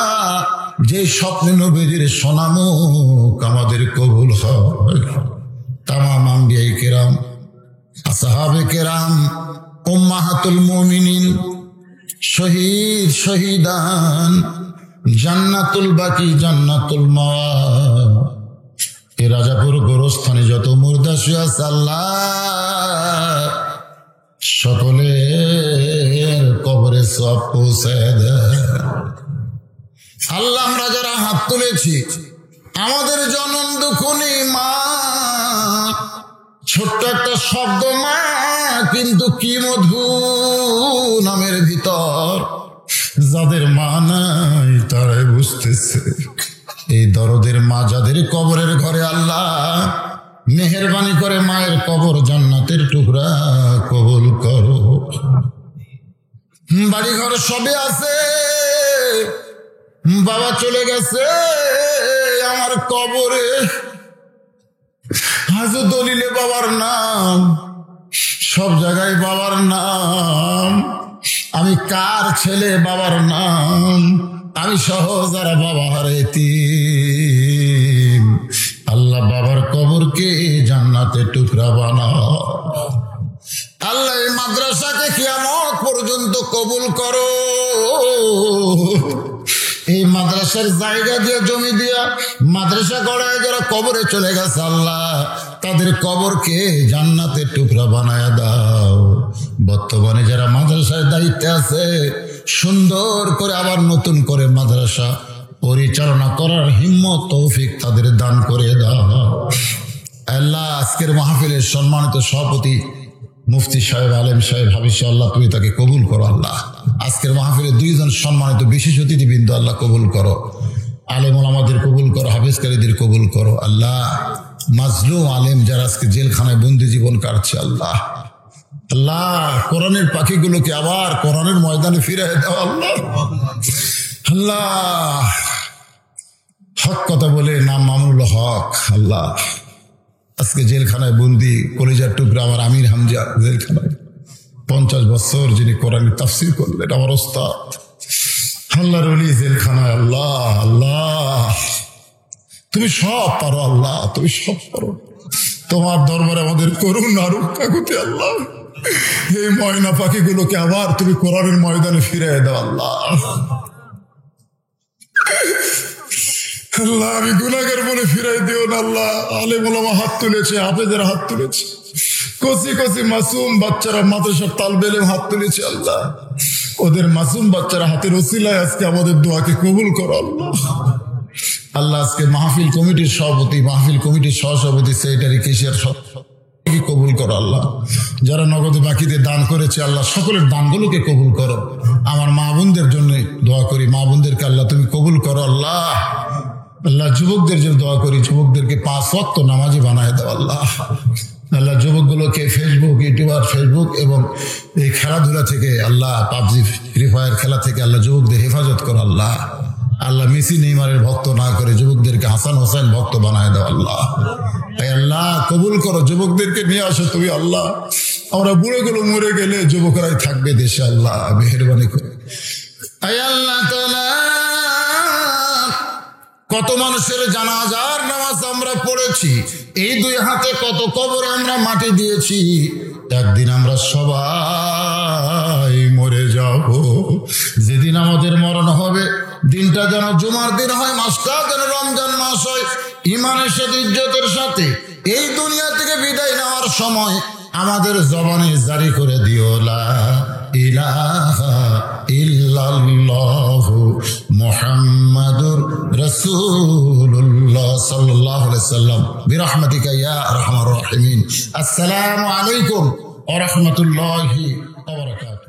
যে স্বপ্নে নবীজির সোনামুখ আমাদের কবুল হয়। তামাম আম্বিয়া কেরাম, আসহাবে কেরাম, উম্মাহাতুল মুমিনিন, শহীদ শহীদান, জান্নাতুল বাকি জান্নাতুল মাওয়া, এ রাজাপুর গোরস্থানে যত মুর্দা শুয়ে আছে আল্লাহ, সকলের কবরে সব পৌঁছে দেয়। আল্লাহ আমরা যারা হাত তুলেছি, আমাদের জনম দুঃখনী মা, ছোট্ট একটা শব্দ মা, কিন্তু কি মধু নামের ভিতর। যাদের মা নাই তারাই বুঝতেছে। এই দরদের মা যাদের কবরের ঘরে, আল্লাহ মেহেরবানি করে মায়ের কবর জান্নাতের টুকরা কবুল করো। বাড়ি ঘর সবে আছে, বাবা চলে গেছে আমার কবরে, আজ দলিলে বাবার নাম, সব জায়গায় বাবার নাম। আমি কার ছেলে বাবার নাম, আমি সহ যারা বাবা হারাইতি। আল্লাহ বাবার কবরকে জান্নাতে টুকরা বানাও। মাদ্রাসাকে কিয়ামত পর্যন্ত কবুল করো। এই মাদ্রাসার জায়গা দিয়ে জমি দিয়া মাদ্রাসা গড়ায় যারা কবরে চলে গেছে আল্লাহ, তাদের কবরকে জান্নাতের টুকরা বানায় দাও। বর্তমানে যারা মাদ্রাসার দায়িত্বে আছে, সুন্দর করে আবার নতুন করে মাদ্রাসা পরিচালনা করার হিম্মত তৌফিক তাদের দান করে দাও আল্লাহ। আজকের মাহফিলের সম্মানিত সভাপতি মুফতি সাহেব, আলেম সাহেব, হাফিজ আল্লাহ, তুমি তাকে কবুল করো আল্লাহ। আজকের মাহফিলে 2 জন সম্মানিত বিশেষ অতিথিবৃন্দ আল্লাহ কবুল করো। আলেম ওলামাদের কবুল করো, হাফিজকারীদের কবুল করো আল্লাহ। মাজলুম আলেম যারা আজকে জেলখানায় বন্দি জীবন কাটছে আল্লাহ, আল্লাহ কোরআনের পাখিগুলোকে আবার কোরআনের ময়দানে ফিরে দাও আল্লাহ। আল্লাহ হক কথা বলে নাম মামুনুল হক আল্লাহ আজকে জেলখানায় বন্দি, কলিজার টুকরা আমার আমির হামজা জেলখানায় 50 বছর যিনি কোরআনের তাফসীর করলেন, আমার ওস্তাদ আল্লাহর ওলি জেলখানায়। আল্লাহ আল্লাহ তুমি সব পারো আল্লাহ, তুমি সব পারো। তোমার দরবারে আমাদের করুন আর কাকুতি আল্লাহ। এই ময়না পাখিগুলোকে আবার তুমি কোরআনের ময়দানে ফিরে দাও আল্লাহ। আল্লাহ আমি গুনাহগার বলে ফিরাই দিও না আল্লাহ। আলেম ওলামা হাত তুলেছে, হাফেজের হাত তুলেছে, কচি কচি মাসুম বাচ্চারা মাদ্রাসার তালবে ইলম হাত তুলেছে আল্লাহ। ওদের মাসুম বাচ্চারা হাতের ওসিলায় আজকে আমাদের দোয়াকে কবুল করো আল্লাহ। আল্লাহ আজকে মাহফিল কমিটির সভাপতি, মাহফিল কমিটির সহসভাপতি, সেক্রেটারি, কেশিয়ার কি কবুল করো আল্লাহ। যারা নগদে বাকিতে দান করেছে আল্লাহ, সকলের দানগুলোকে কবুল করো। আমার মা বোনদের জন্য দোয়া করি, মা বোনদেরকে আল্লাহ তুমি কবুল করো আল্লাহ। আল্লাহ যুবকদের জন্য দোয়া করি, যুবকদেরকে 5 ওয়াক্ত নামাজি বানায় দাও আল্লাহ। আল্লাহ যুবকগুলোকে ফেসবুক, ইউটিউবার, ফেসবুক এবং এই খেলাধুলা থেকে আল্লাহ, পাবজি, ফ্রি ফায়ার খেলা থেকে আল্লাহ যুবকদের হেফাজত করো আল্লাহ। আল্লাহ মেসি নেইমারের ভক্ত না করে যুবকদেরকে হাসান হোসেন ভক্ত বানায় দাও আল্লাহ। তাই আল্লাহ কবুল করো, যুবকদেরকে নিয়ে আসো তুমি আল্লাহ। আমরা বুড়োগুলো মরে গেলে যুবকরাই থাকবে দেশে আল্লাহ, মেহেরবানি করে। আল্লাহ তাআলা কত মানুষের জানাজার নামাজ আমরা পড়েছি, এই 2 হাতে কত কবরে আমরা মাটি দিয়েছি। একদিন আমরা সবাই মরে যাব। যেদিন আমাদের মরণ হবে, দিনটা যেন জুমার দিন হয়, মাসটা যেন রমজান মাস হয়। ইমানের সাথে, ইজ্জতের সাথে এই দুনিয়া থেকে বিদায় নেওয়ার সময় আমাদের জবানে জারি করে দিও লা ইলাহা ইল্লাল্লাহু মুহাম্মাদুর রাসূলুল্লাহ সাল্লাল্লাহু আলাইহি ওয়াসাল্লাম বিরহমাতিকা ইয়া আরহামার রাহিমিন। আসসালামু আলাইকুম ওয়া রাহমাতুল্লাহি ওয়া বারাকাতুহু।